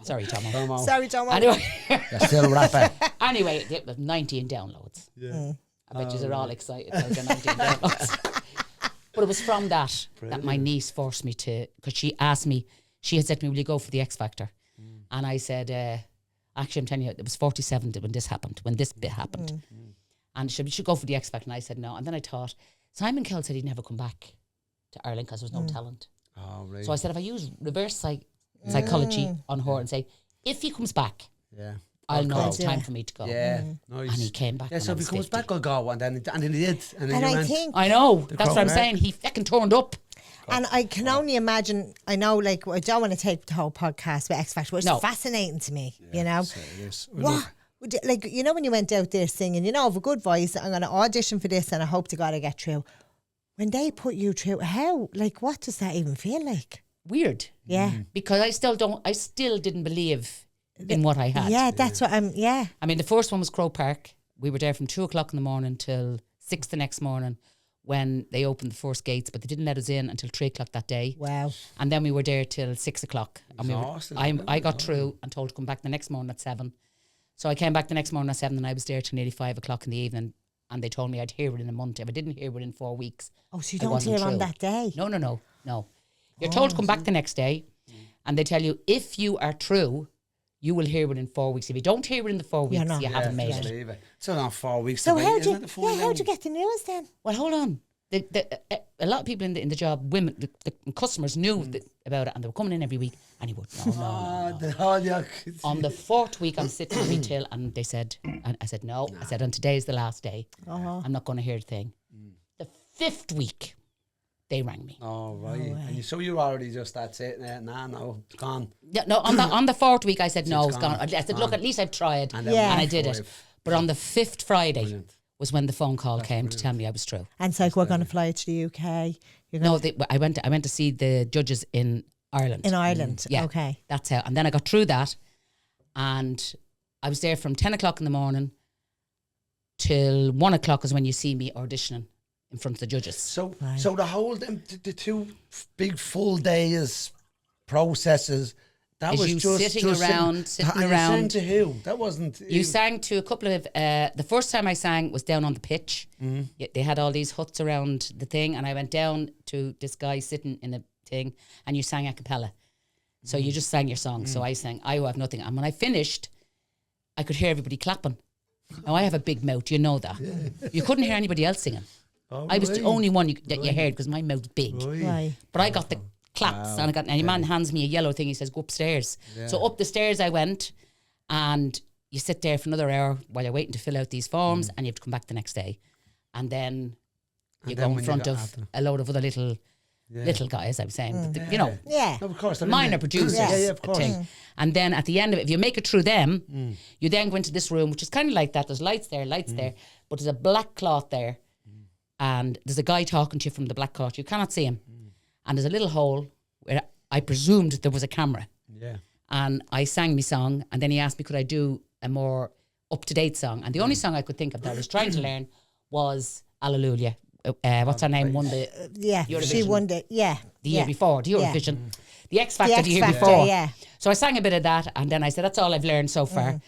Speaker 3: Sorry, Tomo.
Speaker 2: Sorry, Tomo.
Speaker 3: Anyway,
Speaker 1: You're still rapping.
Speaker 3: anyway, it was 19 downloads.
Speaker 1: Yeah.
Speaker 3: I bet you're all excited about the 19 downloads. But it was from that my niece forced me to, because she asked me, she had said to me, will you go for the X Factor? And I said, actually, I'm telling you, it was 47 when this happened, when this bit happened. And she said, you should go for the X Factor. And I said, no. And then I thought, Simon Cowell said he'd never come back to Ireland because there was no talent.
Speaker 1: Oh, right.
Speaker 3: So I said, if I use reverse psychology on her and say, if he comes back, I'll know it's time for me to go.
Speaker 1: Yeah, nice.
Speaker 3: And he came back.
Speaker 1: Yeah, so if he comes back, I'll go. And then he did. And then
Speaker 2: And
Speaker 1: you
Speaker 2: I
Speaker 1: went,
Speaker 2: think,
Speaker 3: I know. That's what I'm
Speaker 1: crowd.
Speaker 3: saying. He fucking turned up.
Speaker 2: and I can only imagine, I know, like, I don't want to take the whole podcast with X Factor, but it's
Speaker 3: No.
Speaker 2: fascinating to me, you know?
Speaker 1: So it is.
Speaker 2: What? Like, you know, when you went out there singing, you know, I have a good voice, I'm going to audition for this and I hope to God I get through. When they put you through, how, like, what does that even feel like?
Speaker 3: Weird.
Speaker 2: Yeah.
Speaker 3: Because I still didn't believe in what I had.
Speaker 2: Yeah, that's what I'm,
Speaker 3: I mean, the first one was Crow Park. We were there from 2 o'clock in the morning till 6 the next morning when they opened the first gates, but they didn't let us in until 3 o'clock that day.
Speaker 2: Wow.
Speaker 3: And then we were there till 6 o'clock. And
Speaker 1: Exhausting,
Speaker 3: I got through and told to come back the next morning at 7. So I came back the next morning at 7 and I was there till nearly 5 o'clock in the evening. And they told me I'd hear it in a month. If I didn't hear it in 4 weeks.
Speaker 2: Oh, so you
Speaker 3: I
Speaker 2: don't
Speaker 3: wasn't
Speaker 2: hear on
Speaker 3: through.
Speaker 2: that day?
Speaker 3: No. You're told to come back the next day and they tell you if you are true, you will hear it in 4 weeks. If you don't hear it in the 4 weeks,
Speaker 2: not.
Speaker 3: you haven't made
Speaker 1: Just
Speaker 3: it.
Speaker 1: leave it. So now 4 weeks
Speaker 2: So
Speaker 1: to wait,
Speaker 2: how'd
Speaker 1: isn't
Speaker 2: you,
Speaker 1: it? To find
Speaker 2: how'd
Speaker 1: out?
Speaker 2: you get the news then?
Speaker 3: Well, hold on. A lot of people in the job, women, the customers knew about it and they were coming in every week and he would, no. On the 4th week, I'm sitting in retail and they said, and I said, no. I said, and today's the last day. I'm not going to hear a thing. The 5th week, they rang me.
Speaker 1: Oh, right. And so you already just, that's it. No, it's gone.
Speaker 3: Yeah, no, on the 4th week, I said, no, it's
Speaker 1: gone.
Speaker 3: gone. I said, look, at least I've tried.
Speaker 1: And
Speaker 3: And,
Speaker 1: then
Speaker 3: I did it.
Speaker 1: 5.
Speaker 3: But on the 5th Friday
Speaker 1: Brilliant.
Speaker 3: was when the phone call came to tell me I was true.
Speaker 2: And it's like, we're going to fly to the UK. You're
Speaker 3: No,
Speaker 2: going
Speaker 3: I went to see the judges in Ireland.
Speaker 2: in Ireland.
Speaker 3: Yeah.
Speaker 2: Okay.
Speaker 3: That's how. And then I got through that and I was there from 10 o'clock in the morning till 1 o'clock is when you see me auditioning in front of the judges.
Speaker 1: So the whole, the 2 big full days processes, that
Speaker 3: Is
Speaker 1: was
Speaker 3: you
Speaker 1: just
Speaker 3: sitting around.
Speaker 1: And you sang to who? That wasn't...
Speaker 3: You sang to a couple of... the first time I sang was down on the pitch. They had all these huts around the thing and I went down to this guy sitting in a thing and you sang a cappella. So you just sang your song. So I sang I Have Nothing. And when I finished, I could hear everybody clapping. Now I have a big mouth, you know that. You couldn't hear anybody else singing.
Speaker 1: Oh,
Speaker 3: I was the
Speaker 1: right.
Speaker 3: only one that you heard because my mouth's big.
Speaker 2: Right.
Speaker 3: But I got the claps and your man hands me a yellow thing. He says, go upstairs. So up the stairs I went and you sit there for another hour while you're waiting to fill out these forms and you have to come back the next day. And then you go in front of a load of other little guys, I'm saying. But you know,
Speaker 2: Yeah.
Speaker 1: No, of course.
Speaker 3: minor producers.
Speaker 1: Yeah, of course.
Speaker 3: thing. And then at the end of it, if you make it through them, you then go into this room, which is kind of like that. There's lights there, but there's a black cloth there. And there's a guy talking to you from the black cloth. You cannot see him. And there's a little hole where I presumed there was a camera.
Speaker 1: Yeah.
Speaker 3: And I sang my song. And then he asked me, could I do a more up-to-date song? And the only song I could think of that I was trying to learn was Hallelujah. What's her name? Won the
Speaker 2: Yeah. She
Speaker 3: Eurovision.
Speaker 2: won the year
Speaker 3: before, the Eurovision. The X Factor
Speaker 2: The
Speaker 3: the year
Speaker 2: X Factor,
Speaker 3: before.
Speaker 2: yeah.
Speaker 3: So I sang a bit of that. And then I said, that's all I've learned so far.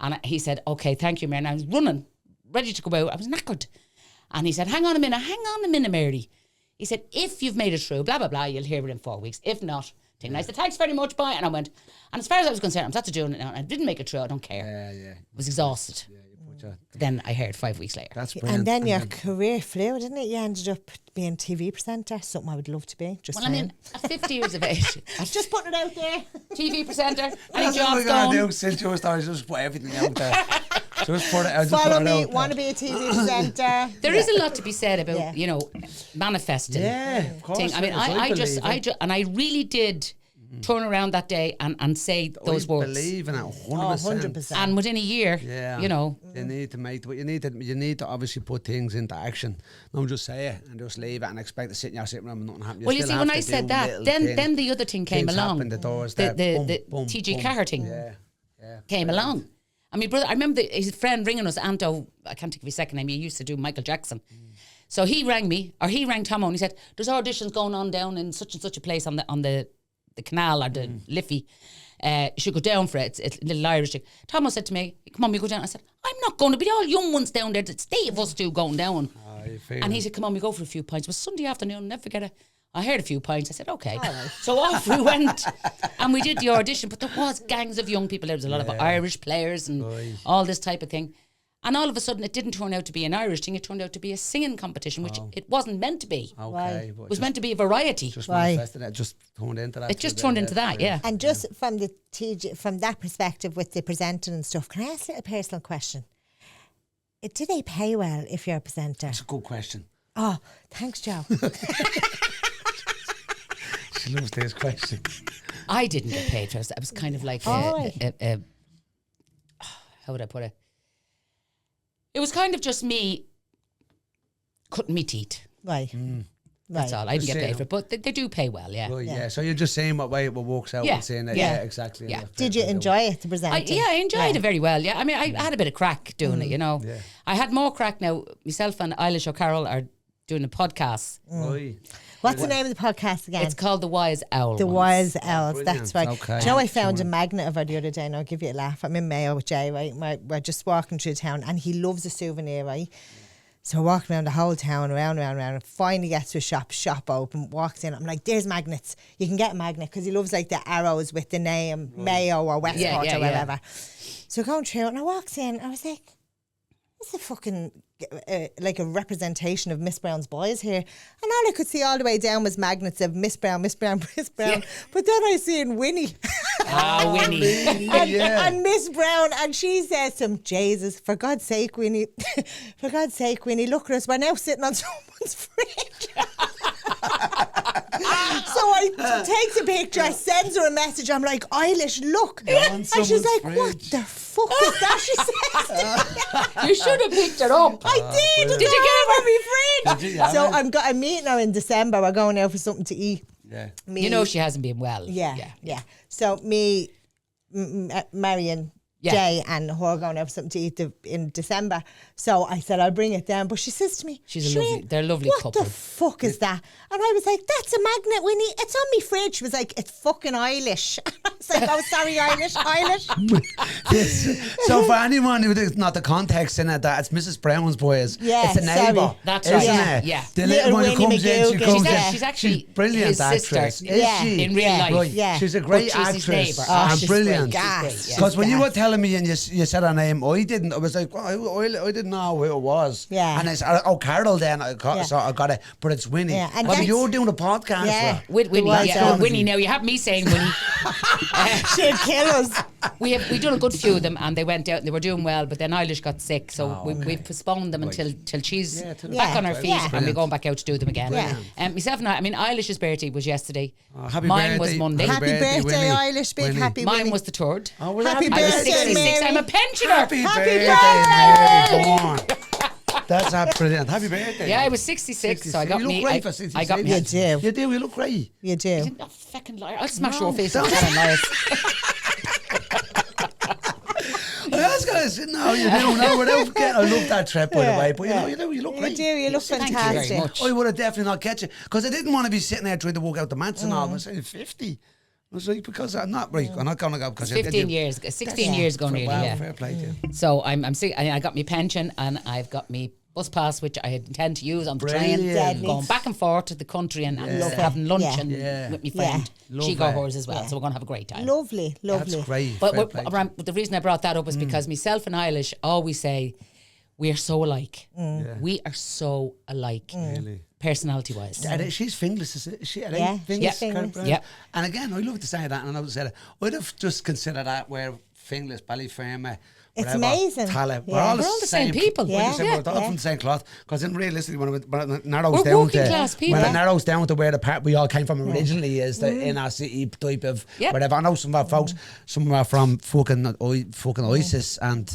Speaker 3: And he said, okay, thank you, Mary. And I was running, ready to go out. I was knackered. And he said, hang on a minute, Mary. He said, if you've made it through, blah, blah, blah, you'll hear it in 4 weeks. If not, and I said, thanks very much, bye. And I went, and as far as I was concerned, I'm after doing it now. And I didn't make it through, I don't care.
Speaker 1: Yeah.
Speaker 3: I was exhausted. Then I heard 5 weeks later.
Speaker 1: That's brilliant.
Speaker 2: And then your career flew, didn't it? You ended up being TV presenter, something I would love to be. Just
Speaker 3: Well, I mean, at 50 years of age,
Speaker 2: just putting it out there.
Speaker 3: TV presenter, any
Speaker 1: That's what
Speaker 3: jobs
Speaker 1: we're going to
Speaker 3: going.
Speaker 1: do. Since your stories, just put everything out there. Just put it out.
Speaker 2: Follow me, want to be a TV presenter.
Speaker 3: There is a lot to be said about,
Speaker 2: Yeah.
Speaker 3: manifesting.
Speaker 1: Yeah, of course.
Speaker 3: Thing. I mean,
Speaker 1: there is,
Speaker 3: I just,
Speaker 1: believe it.
Speaker 3: and I really did turn around that day and say those
Speaker 1: I
Speaker 3: words.
Speaker 1: believe in it 100%.
Speaker 2: 100%.
Speaker 3: And within a year, you know.
Speaker 1: You need to make, but you need to obviously put things into action. Don't just say it and just leave it and expect to sit in your sitting room and nothing happens.
Speaker 3: Well, you see, when I said that, then the other thing came along.
Speaker 1: The doors
Speaker 3: the
Speaker 1: boom,
Speaker 3: TG
Speaker 1: boom.
Speaker 3: Carr thing came along. I mean, brother, I remember his friend ringing us, Anto, I can't think of his second name, he used to do Michael Jackson. So he rang me, or he rang Tomo, and he said, there's auditions going on down in such and such a place on the canal or the Liffey. You should go down for it. It's a little Irish thing. Tomo said to me, come on, we go down. I said, I'm not going to be all young ones down there. It's 8 of us two going down. And he said, come on, we go for a few pints. It was Sunday afternoon, never forget it. I heard a few pints. I said, okay. Right. So off we went and we did the audition. But there was gangs of young people. There was a lot of Irish players and all this type of thing. And all of a sudden, it didn't turn out to be an Irish thing. It turned out to be a singing competition, which it wasn't meant to be.
Speaker 1: Okay.
Speaker 3: It was meant to be a variety.
Speaker 1: Just manifested it. Just turned into that.
Speaker 3: It just turned into that, yeah.
Speaker 2: And just from the from that perspective with the presenting and stuff, can I ask you a personal question? Do they pay well if you're a presenter?
Speaker 1: That's a good question.
Speaker 2: Oh, thanks, Joe.
Speaker 1: She loves this question.
Speaker 3: I didn't get paid for it. I was kind of like how would I put it? It was kind of just me cutting me teeth.
Speaker 2: Right.
Speaker 3: That's all. I didn't get paid for it, but they do pay well, yeah.
Speaker 1: Well, yeah. So you're just saying what way it works out and saying that, exactly.
Speaker 3: Yeah.
Speaker 2: Did you enjoy it, the presenting?
Speaker 3: I enjoyed it very well, yeah. I mean, I had a bit of crack doing it, you know. Yeah. I had more crack now. Myself and Eilish O'Carroll are doing a podcast.
Speaker 2: What's the name of the podcast again?
Speaker 3: It's called The Wise Owl.
Speaker 2: The Wise Owls, that's right.
Speaker 1: Okay.
Speaker 2: Do you know, I found a magnet of her the other day, and I'll give you a laugh. I'm in Mayo with Jay, right? We're just walking through town, and he loves a souvenir, right? So we're walking around the whole town, around, and finally gets to a shop open, walks in. I'm like, there's magnets. You can get a magnet, because he loves like the arrows with the name Mayo or Westport or whatever. So going through, and I walked in, I was like, it's a fucking like a representation of Miss Brown's boys here, and all I could see all the way down was magnets of Miss Brown. But then I seen Winnie.
Speaker 3: Winnie.
Speaker 2: And Miss Brown, and she says to him, Jesus, for God's sake, Winnie, look at us, we're now sitting on someone's fridge. So I takes a picture, I sends her a message, I'm like, Eilish, look. And she's like, what the fuck is that? She says.
Speaker 3: You should have picked it up.
Speaker 2: I did. Did you get it from my fridge? So I'm meeting her in December. We're going out for something to eat.
Speaker 1: Yeah.
Speaker 3: You know she hasn't been well.
Speaker 2: Yeah. So me, Marion, Jay and her going out for something to eat in December. So I said, I'll bring it down. But she says to me,
Speaker 3: they're a lovely couple.
Speaker 2: What the fuck is that? And I was like, that's a magnet, Winnie. It's on me fridge. She was like, it's fucking Eilish. I was like, oh, sorry, Eilish.
Speaker 1: Yes. So for anyone who does not the context in it, that it's Mrs. Brown's boys.
Speaker 2: Yeah,
Speaker 1: it's a neighbour.
Speaker 2: sorry.
Speaker 3: That's right.
Speaker 1: Isn't it?
Speaker 3: Yeah.
Speaker 1: The little one who comes in, she comes in.
Speaker 3: She's actually
Speaker 1: brilliant
Speaker 3: his
Speaker 1: actress.
Speaker 3: sister.
Speaker 1: Is she?
Speaker 3: In real life.
Speaker 1: Right.
Speaker 2: Yeah.
Speaker 1: She's a great
Speaker 3: But she's his
Speaker 1: actress.
Speaker 3: neighbour.
Speaker 1: And
Speaker 2: she's
Speaker 1: brilliant.
Speaker 2: great.
Speaker 1: Because when you were telling me and you said her name, I didn't. I was like, well, I didn't know who it was.
Speaker 2: Yeah.
Speaker 1: And it's Carol then. I got it. But it's Winnie.
Speaker 2: Yeah. And
Speaker 1: But you're doing a podcast
Speaker 3: with Winnie. Winnie. Now you have me saying Winnie.
Speaker 2: She'd kill us.
Speaker 3: We done a good few of them, and they went out and they were doing well. But then Eilish got sick, so we've postponed them until she's back on her feet, and we're going back out to do them again. Myself and I mean, Eilish's birthday was yesterday.
Speaker 1: Mine
Speaker 3: was Monday.
Speaker 2: Happy birthday, Eilish. Big happy
Speaker 3: Mine
Speaker 2: Winnie.
Speaker 3: was the 3rd.
Speaker 2: Happy
Speaker 3: I was
Speaker 2: birthday,
Speaker 3: 66.
Speaker 2: Mary.
Speaker 3: I'm a pensioner.
Speaker 1: Happy birthday, Mary Byrne. That's brilliant. Happy birthday.
Speaker 3: Yeah, I was 66, so I got
Speaker 1: you
Speaker 3: me.
Speaker 1: look great for 66.
Speaker 3: I got me.
Speaker 2: You do.
Speaker 1: You do. You look great.
Speaker 2: You do.
Speaker 3: You're not fucking liar. I'll smash your face and tell liars.
Speaker 1: I was going to say, no, you do. No, I love that trip, by the way. But you do. You look great.
Speaker 2: You do. You look
Speaker 3: Thank
Speaker 2: fantastic.
Speaker 3: you very much.
Speaker 1: I would have definitely not catch it because I didn't want to be sitting there trying to work out the maths and all. I was saying 50. I was like, because I'm not right. I'm not going to go because
Speaker 3: 15 years, 16 years gone nearly.
Speaker 1: Wow,
Speaker 3: Yeah.
Speaker 1: fair play to you.
Speaker 3: So I'm sick. I got me pension and I've got me bus pass, which I intend to use on the
Speaker 1: Brilliant.
Speaker 3: train, going back and forth to the country and having lunch with my friend. She got hers as well, so we're going to have a great time.
Speaker 2: Lovely.
Speaker 1: That's great.
Speaker 3: But
Speaker 1: Fair play.
Speaker 3: the reason I brought that up is because myself and Eilish always say we are so alike. We are so alike.
Speaker 1: Really?
Speaker 3: Personality-wise.
Speaker 1: She's fingless, is she?
Speaker 2: Yeah, she's fingless.
Speaker 3: Yeah.
Speaker 1: And again, I love to say that, and I would say that I'd have just considered that where fingless, Ballyfermot,
Speaker 2: It's
Speaker 1: whatever,
Speaker 2: amazing.
Speaker 1: Talent.
Speaker 2: Yeah.
Speaker 1: We're all
Speaker 3: We're all the same people.
Speaker 1: We're
Speaker 2: Yeah.
Speaker 1: all from the same cloth. Because then realistically, when it narrows
Speaker 3: We're
Speaker 1: down
Speaker 3: working
Speaker 1: to
Speaker 3: class people.
Speaker 1: when
Speaker 3: Yeah.
Speaker 1: it narrows down to where the part we all came from originally is the inner city type of
Speaker 3: Yep.
Speaker 1: whatever. I know some of our folks, some are from fucking ISIS and.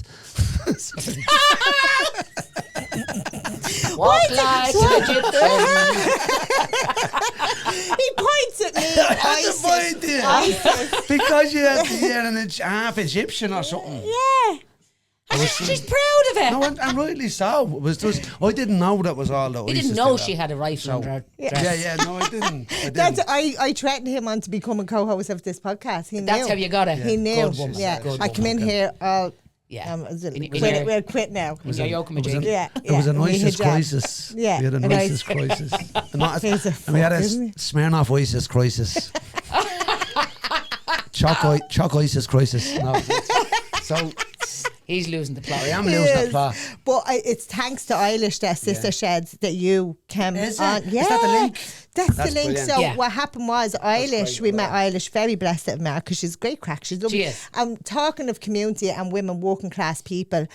Speaker 3: Walk like an Egyptian.
Speaker 2: He points at me.
Speaker 1: That's the point, yeah. Because you're an half Egyptian or something.
Speaker 2: Yeah.
Speaker 3: She's proud of it.
Speaker 1: No, and rightly so. It was just I didn't know that was all that.
Speaker 3: He didn't know she had a rifle under her dress.
Speaker 1: Yeah, no, I didn't.
Speaker 2: I threatened him on to become a co-host of this podcast. He knew.
Speaker 3: That's how you got it.
Speaker 2: He knew.
Speaker 1: Good woman.
Speaker 2: Yeah.
Speaker 1: Good
Speaker 2: I come in
Speaker 1: woman.
Speaker 2: here all.
Speaker 3: Yeah.
Speaker 2: We'll quit now.
Speaker 3: Was your yoke majig?
Speaker 2: Yeah.
Speaker 1: It was an
Speaker 2: we
Speaker 1: ISIS
Speaker 2: hijab.
Speaker 1: crisis.
Speaker 2: Yeah,
Speaker 1: We had an
Speaker 2: an
Speaker 1: ISIS crisis. And we had a
Speaker 2: isn't it?
Speaker 1: Smirnoff ISIS crisis. Choc ISIS crisis. No. So
Speaker 3: He's losing the plot.
Speaker 1: I am losing the plot.
Speaker 2: But it's thanks to Eilish, their sister sheds, that you came
Speaker 1: Is it?
Speaker 2: on.
Speaker 1: Is
Speaker 2: Yeah.
Speaker 1: that the link?
Speaker 2: That's
Speaker 1: That's
Speaker 2: the link.
Speaker 1: brilliant.
Speaker 2: So
Speaker 3: Yeah.
Speaker 2: what happened was Eilish, we met Eilish, very blessed to have met her because she's a great crack. She's lovely.
Speaker 3: She is.
Speaker 2: Talking of community and women, working class people,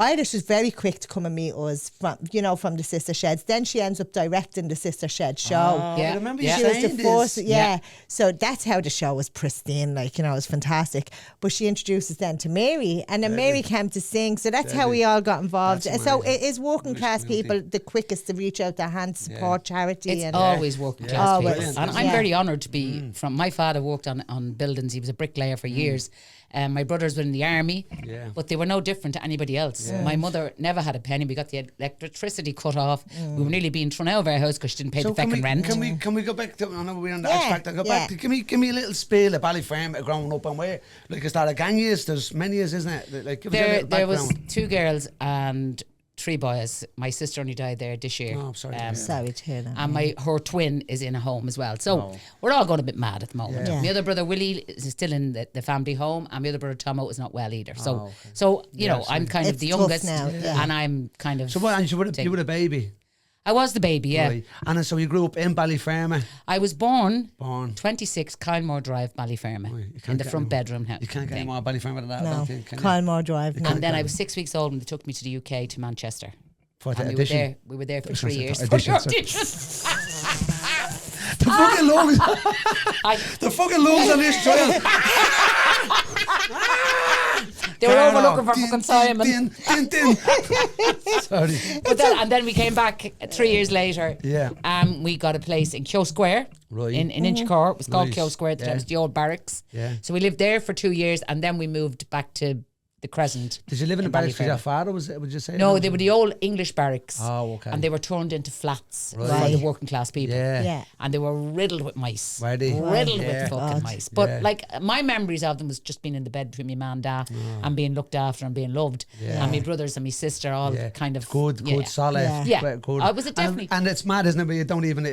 Speaker 2: Eilish was very quick to come and meet us from the Sister Sheds. Then she ends up directing the Sister Shed show.
Speaker 3: Yeah.
Speaker 1: I remember
Speaker 3: Yeah.
Speaker 1: you
Speaker 2: She was
Speaker 1: saying
Speaker 2: the
Speaker 1: this.
Speaker 2: first, yeah. So that's how the show was pristine, it was fantastic. But she introduces then to Mary, and then Mary came to sing. So that's how we all got involved.
Speaker 1: That's
Speaker 2: So
Speaker 1: amazing.
Speaker 2: it is working class
Speaker 1: community.
Speaker 2: people the quickest to reach out their hands, support charity.
Speaker 3: It's
Speaker 2: and
Speaker 3: always working
Speaker 1: Yeah.
Speaker 3: class
Speaker 2: Always.
Speaker 3: people. And
Speaker 2: Yeah.
Speaker 3: I'm very honoured to be from. My father worked on buildings. He was a bricklayer for years. My brothers were in the army,
Speaker 1: Yeah.
Speaker 3: but they were no different to anybody else. My mother never had a penny. We got the electricity cut off. We were nearly being thrown out of our house because she didn't pay the fucking rent.
Speaker 1: Can we go back to? I know we're on the
Speaker 2: Yeah,
Speaker 1: X Factor. Go back to give me a little spiel of Ballyfermot growing up and where is that a gang years? There's many years, isn't it? Like give us a
Speaker 3: There,
Speaker 1: little
Speaker 3: there was
Speaker 1: background.
Speaker 3: 2 girls and 3 boys. My sister only died there this year.
Speaker 1: Oh, I'm sorry to hear that.
Speaker 2: Sorry to hear that.
Speaker 3: And her twin is in a home as well. So we're all going a bit mad at the moment.
Speaker 2: Yeah.
Speaker 3: My other brother Willie is still in the family home, and my other brother Tomo is not well either. So,
Speaker 1: okay.
Speaker 3: so you know, I'm kind of
Speaker 2: It's
Speaker 3: the
Speaker 2: tough
Speaker 3: youngest,
Speaker 2: now, yeah.
Speaker 3: and I'm kind of.
Speaker 1: So what? And you were a baby,
Speaker 3: I was the baby, yeah.
Speaker 1: right? And then, so you grew up in Ballyfermot.
Speaker 3: I was born
Speaker 1: 26
Speaker 3: Kylemore Drive, Ballyfermot,
Speaker 1: you
Speaker 3: in
Speaker 1: can't
Speaker 3: the
Speaker 1: get
Speaker 3: front
Speaker 1: any
Speaker 3: bedroom.
Speaker 1: You can't get any more Ballyfermot than that. I
Speaker 2: No,
Speaker 1: don't think. Can you?
Speaker 2: Kylemore Drive. No.
Speaker 3: And then I was 6 weeks old when they took me to the UK to Manchester.
Speaker 1: For the
Speaker 3: And
Speaker 1: audition.
Speaker 3: we were there for
Speaker 1: Sorry,
Speaker 3: 3 years.
Speaker 1: audition,
Speaker 3: For
Speaker 1: sorry.
Speaker 3: the audition.
Speaker 1: The fucking lungs.
Speaker 3: I-
Speaker 1: The fucking lungs on this child.
Speaker 3: They were overlooking for fucking Simon.
Speaker 1: Din. Sorry.
Speaker 3: And then we came back 3 years later.
Speaker 1: Yeah.
Speaker 3: We got a place in Keogh Square.
Speaker 1: Right.
Speaker 3: In Inchicore. It was called
Speaker 1: Nice.
Speaker 3: Keogh Square at the time. It was the old barracks.
Speaker 1: Yeah.
Speaker 3: So we lived there for 2 years, and then we moved back to the Crescent.
Speaker 1: Did you live in the barracks with your
Speaker 3: Ballyfermot.
Speaker 1: father? Was it? Would you say?
Speaker 3: No, they were the old English barracks.
Speaker 1: Oh, okay.
Speaker 3: And they were turned into flats for
Speaker 1: Right.
Speaker 3: the working class people.
Speaker 1: Yeah.
Speaker 2: Yeah.
Speaker 3: And they were riddled with mice.
Speaker 1: Were they?
Speaker 3: Riddled
Speaker 1: Yeah.
Speaker 3: with fucking
Speaker 2: God.
Speaker 3: mice. But
Speaker 1: Yeah.
Speaker 3: like my memories of them was just being in the bed between my mum and dad and being looked after and being loved.
Speaker 1: Yeah.
Speaker 3: And my brothers and my sister all
Speaker 1: Yeah.
Speaker 3: kind of
Speaker 1: Good, solid.
Speaker 2: Yeah.
Speaker 3: Yeah.
Speaker 1: Well, good.
Speaker 3: Oh, it was a definitely-
Speaker 1: And it's mad, isn't it? But you don't even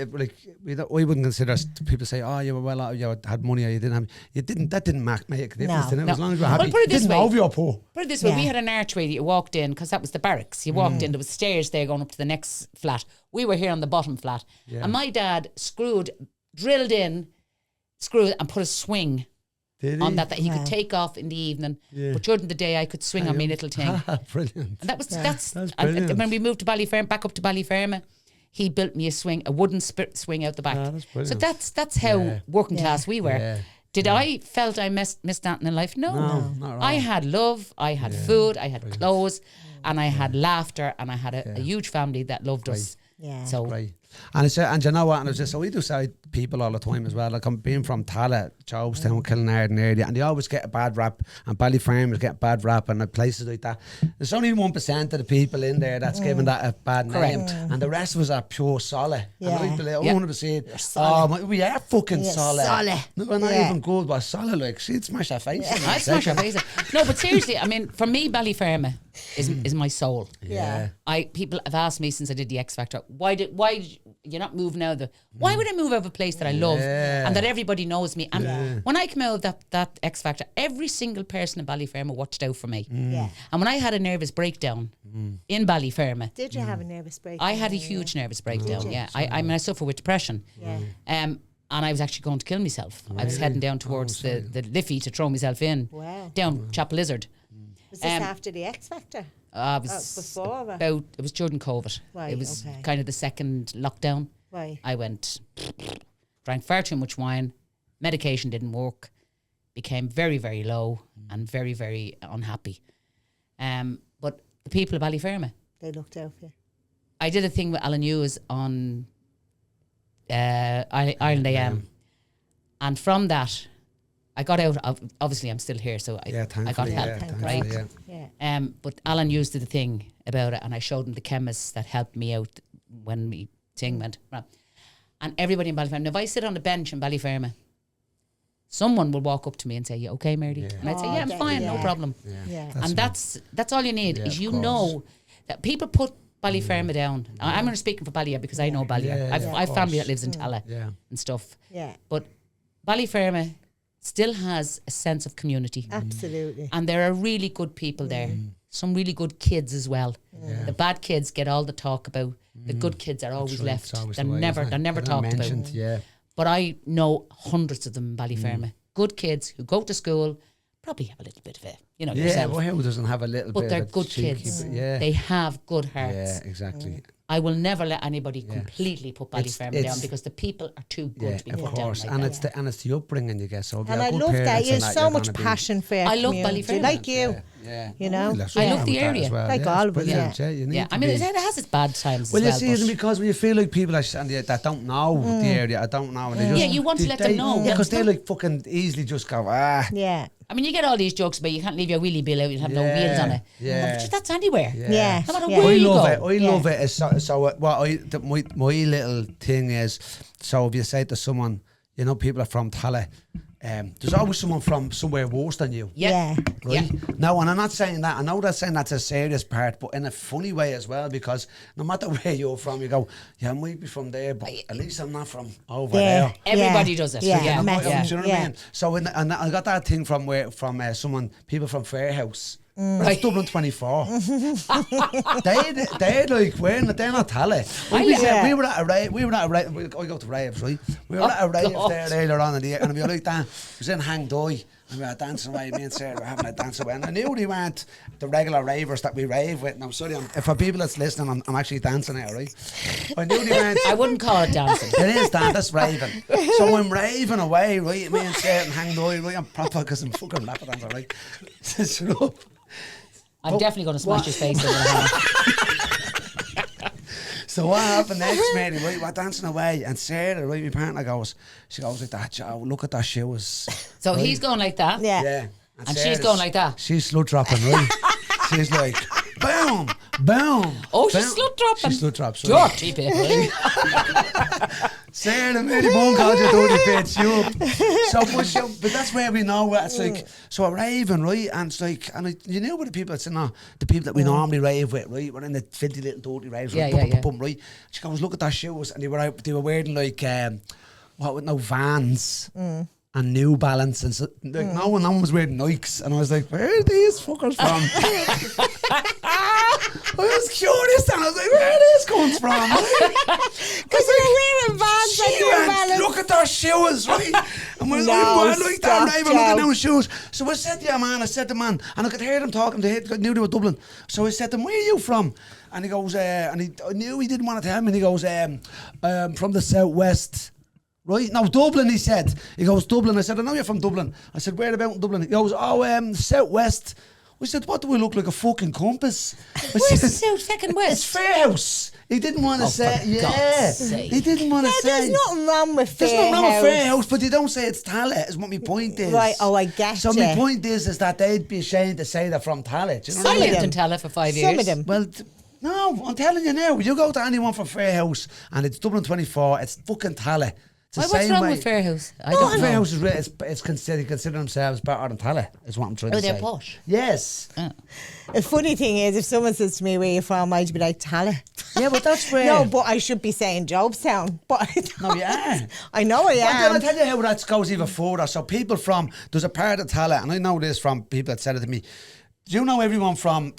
Speaker 1: we wouldn't consider people say, "Oh, you were well, you had money, or you didn't have." You didn't. That didn't make a difference.
Speaker 2: No.
Speaker 1: Didn't it?
Speaker 3: No.
Speaker 1: As long as you're
Speaker 3: Well,
Speaker 1: happy.
Speaker 3: put it this
Speaker 1: didn't
Speaker 3: way.
Speaker 1: know if you're poor.
Speaker 3: Put it this way, we
Speaker 2: Yeah.
Speaker 3: had an archway that you walked in because that was the barracks. You walked in, there was stairs there going up to the next flat. We were here on the bottom flat. And my dad drilled in, and put a swing
Speaker 1: Did
Speaker 3: on
Speaker 1: he?
Speaker 3: that he
Speaker 2: Wow.
Speaker 3: could take off in the evening.
Speaker 1: Yeah.
Speaker 3: But during the day I could swing on my little thing.
Speaker 1: Brilliant.
Speaker 3: And that's
Speaker 1: That's
Speaker 3: and
Speaker 1: brilliant.
Speaker 3: when we moved to Ballyfermot, back up to Ballyfermot, he built me a wooden swing out the back.
Speaker 1: Ah, that's brilliant.
Speaker 3: So that's how
Speaker 1: Yeah.
Speaker 3: working class we were.
Speaker 1: Yeah.
Speaker 3: Did I felt I missed out in life? No.
Speaker 1: not at all.
Speaker 3: I had love, I had food, I had clothes, and I had laughter, and I had a huge family that loved us.
Speaker 2: Yeah.
Speaker 3: So
Speaker 1: Right. And you know what? And it's just so we do say people all the time as well. Like I'm being from Tala, Jobestown, Kilnard area, and they always get a bad rap. And Ballyfermot get a bad rap, and places like that. There's only 1% of the people in there that's giving that a bad name, and the rest of us are pure solid.
Speaker 2: Yeah.
Speaker 1: And I believe
Speaker 3: Yeah.
Speaker 1: 100%.
Speaker 2: solid.
Speaker 1: We are fucking
Speaker 2: Yeah,
Speaker 1: solid.
Speaker 2: solid.
Speaker 1: No, we're not
Speaker 2: Yeah.
Speaker 1: even good, but solid. Like she'd smash her face. in a
Speaker 3: I smash her
Speaker 1: second.
Speaker 3: face. No, but seriously, I mean, for me, Ballyfermot is my soul.
Speaker 2: Yeah.
Speaker 3: People have asked me since I did the X Factor, why did you not move now? Why would I move out of a place that I love and that everybody knows me? And when I came out of that X Factor, every single person in Ballyfermot watched out for me.
Speaker 2: Yeah.
Speaker 3: And when I had a nervous breakdown in Ballyfermot,
Speaker 2: Did you have a nervous breakdown?
Speaker 3: I had a huge nervous breakdown. Yeah, I mean, I suffer with depression.
Speaker 2: Yeah.
Speaker 3: And I was actually going to kill myself. I was heading down towards the Liffey to throw myself in.
Speaker 2: Wow.
Speaker 3: Down Chapel Lizard.
Speaker 2: Was this after the X Factor?
Speaker 3: It was
Speaker 2: before?
Speaker 3: it was during COVID.
Speaker 2: Right,
Speaker 3: it was
Speaker 2: okay.
Speaker 3: kind of the second lockdown.
Speaker 2: Right.
Speaker 3: I went, drank far too much wine, medication didn't work, became very, very low and very, very unhappy. But the people of Ballyfermot,
Speaker 2: They looked out for you.
Speaker 3: I did a thing with Alan Hughes on Ireland AM. And from that, I got out of, obviously I'm still here, so I got
Speaker 1: thankfully,
Speaker 3: help,
Speaker 1: thankfully,
Speaker 3: right?
Speaker 2: Yeah.
Speaker 3: But Alan used the thing about it, and I showed him the chemists that helped me out when my thing went wrong. And everybody in Ballyfermot, if I sit on the bench in Ballyfermot, someone will walk up to me and say, "You okay, Mary?" And I'd say, "Yeah, I'm fine, no problem."
Speaker 2: Yeah.
Speaker 3: That's all you need, is you know that people put Ballyfermot down. I'm only speaking for Ballyfermot because I know Ballyfermot. I've family that lives in Tala and stuff.
Speaker 2: Yeah.
Speaker 3: But Ballyfermot still has a sense of community.
Speaker 2: Absolutely.
Speaker 3: And there are really good people there. Some really good kids as well. The bad kids get all the talk about. The good kids are always left. They're never talked about.
Speaker 1: Yeah.
Speaker 3: But I know hundreds of them in Ballyfermot. Good kids who go to school, probably have a little bit of it, yourself.
Speaker 1: Well, who doesn't have a little
Speaker 3: But
Speaker 1: bit
Speaker 3: they're
Speaker 1: of
Speaker 3: good
Speaker 1: cheeky
Speaker 3: kids.
Speaker 1: bit,
Speaker 3: They have good hearts.
Speaker 1: Yeah, exactly.
Speaker 3: I will never let anybody completely put Ballyfermot down, because the people are too good to be put down. Like
Speaker 1: and
Speaker 3: that.
Speaker 1: it's the upbringing you get. So if
Speaker 2: And
Speaker 1: you
Speaker 2: I
Speaker 1: have good
Speaker 2: love that.
Speaker 1: parents
Speaker 2: You
Speaker 1: and
Speaker 2: have so
Speaker 1: you're
Speaker 2: much
Speaker 1: gonna be-
Speaker 2: passion for your
Speaker 3: I love
Speaker 2: community.
Speaker 3: Ballyfermot.
Speaker 2: Like you.
Speaker 1: Yeah.
Speaker 2: You know?
Speaker 1: That's
Speaker 3: I
Speaker 1: what
Speaker 3: love the
Speaker 1: with that
Speaker 3: area.
Speaker 1: as well.
Speaker 2: Like
Speaker 1: yeah,
Speaker 2: all
Speaker 1: it's
Speaker 2: of us,
Speaker 1: brilliant, you need
Speaker 3: Yeah,
Speaker 1: to
Speaker 3: I mean,
Speaker 1: be-
Speaker 3: it has its bad times
Speaker 1: Well,
Speaker 3: as
Speaker 1: you
Speaker 3: well.
Speaker 1: see, it's
Speaker 3: but-
Speaker 1: because when you feel like people that don't know the area, I don't know. And they just,
Speaker 3: Yeah, you want to let them know.
Speaker 1: Yeah, because they like fucking easily just go,
Speaker 2: Yeah.
Speaker 3: I mean, you get all these jokes about you can't leave your wheelie bill out, you have no wheels on it.
Speaker 1: Yeah.
Speaker 3: But that's anywhere.
Speaker 2: Yeah.
Speaker 3: No matter
Speaker 2: Yeah.
Speaker 3: where
Speaker 1: I
Speaker 3: you
Speaker 1: love
Speaker 3: go.
Speaker 1: it. I love it. It's so my little thing is, so if you say to someone, people are from Tala, there's always someone from somewhere worse than you.
Speaker 3: Yeah.
Speaker 1: Right?
Speaker 3: Yeah.
Speaker 1: No, and I'm not saying that. I know that's saying that's a serious part, but in a funny way as well, because no matter where you're from, you go, yeah, I might be from there, but at least I'm not from over there.
Speaker 3: Everybody does it.
Speaker 2: Yeah.
Speaker 3: Yeah.
Speaker 1: Do you know
Speaker 2: Yeah.
Speaker 1: what I mean? So and I got that thing from people from Fairhouse. That's Dublin 24. they're like they're not Tala. We were at a rave. I go to raves, right? We were at a rave there earlier on in the year, and we were like that. It was in Hangdoy, and we were dancing away. Me and Sarah were having a dance away, and I knew they weren't the regular ravers that we rave with. And I'm sorry, for people that's listening, I'm actually dancing out, right? I knew they weren't.
Speaker 3: I wouldn't call it dancing.
Speaker 1: It is that's raving. So I'm raving away, right? Me and Sarah and Hangdoy, right? I'm proper because I'm fucking lap dancer, right? Shut up.
Speaker 3: I'm definitely going to smash his face in the hand.
Speaker 1: So what happened next, Mary? Right, we're dancing away, and Sarah, right, my partner she goes like that. Joe, look at that shoes.
Speaker 3: So
Speaker 1: right?
Speaker 3: he's going like that.
Speaker 2: Yeah.
Speaker 3: And she's going like that.
Speaker 1: She's slut dropping, right? She's like, boom, boom.
Speaker 3: Oh, she's
Speaker 1: boom.
Speaker 3: slut dropping.
Speaker 1: She slut drops, right?
Speaker 3: Dirty people.
Speaker 1: Sarah, Mary Byrne called you dirty bitch, you. But that's where we know what it's like. So we're raving, right? And it's like, you know what the people that's the people that we normally rave with, right? We're in the filthy little dirty raves, right?
Speaker 3: Yeah.
Speaker 1: Right? She goes, look at their shoes, and they were wearing like Vans. And New Balance, and so, like no one was wearing Nikes, and I was like, where are these fuckers from? I was curious, and I was like, where are these comes from?
Speaker 2: Because they're wearing Vans and New Balance.
Speaker 1: Look at their shoes, right? And we're like that, right? We're looking down shoes. So I said to the man, and I could hear them talking. They knew they were Dublin. So I said to him, where are you from? And he goes, I knew he didn't want to tell me. And he goes, from the southwest. Right? No, Dublin, he said. He goes, Dublin. I said, I know you're from Dublin. I said, where about in Dublin? He goes, southwest. We said, what do we look like, a fucking compass?
Speaker 3: Where's the south, second west?
Speaker 1: It's Fairhouse. He didn't want to say,
Speaker 3: for God's sake.
Speaker 1: He didn't want to say.
Speaker 2: There's nothing wrong with Fairhouse.
Speaker 1: There's nothing wrong with Fairhouse, but you don't say it's Tala, is what my point is.
Speaker 2: Right, I get
Speaker 1: So my point is that they'd be ashamed to say they're from Tala. Do you know
Speaker 3: I
Speaker 1: what I mean?
Speaker 3: lived in Tala for 5 years.
Speaker 2: Some of them.
Speaker 1: Well, no, I'm telling you now. You go to anyone from Fairhouse, and it's Dublin 24, it's fucking Tala.
Speaker 3: What's wrong with Fairhouse? I don't know.
Speaker 1: Fairhouse is consider themselves better than Tala, is what I'm trying to say.
Speaker 3: Oh, they're posh.
Speaker 1: Yes.
Speaker 2: The funny thing is, if someone says to me, where you from, I'd be like, Tala.
Speaker 1: Yeah, but that's where...
Speaker 2: No, but I should be saying Jobstown. But
Speaker 1: No, you are.
Speaker 2: I know I
Speaker 1: But then
Speaker 2: am.
Speaker 1: I'll tell you how that goes even further. So people from... There's a part of Tala, and I know this from people that said it to me. Do you know everyone from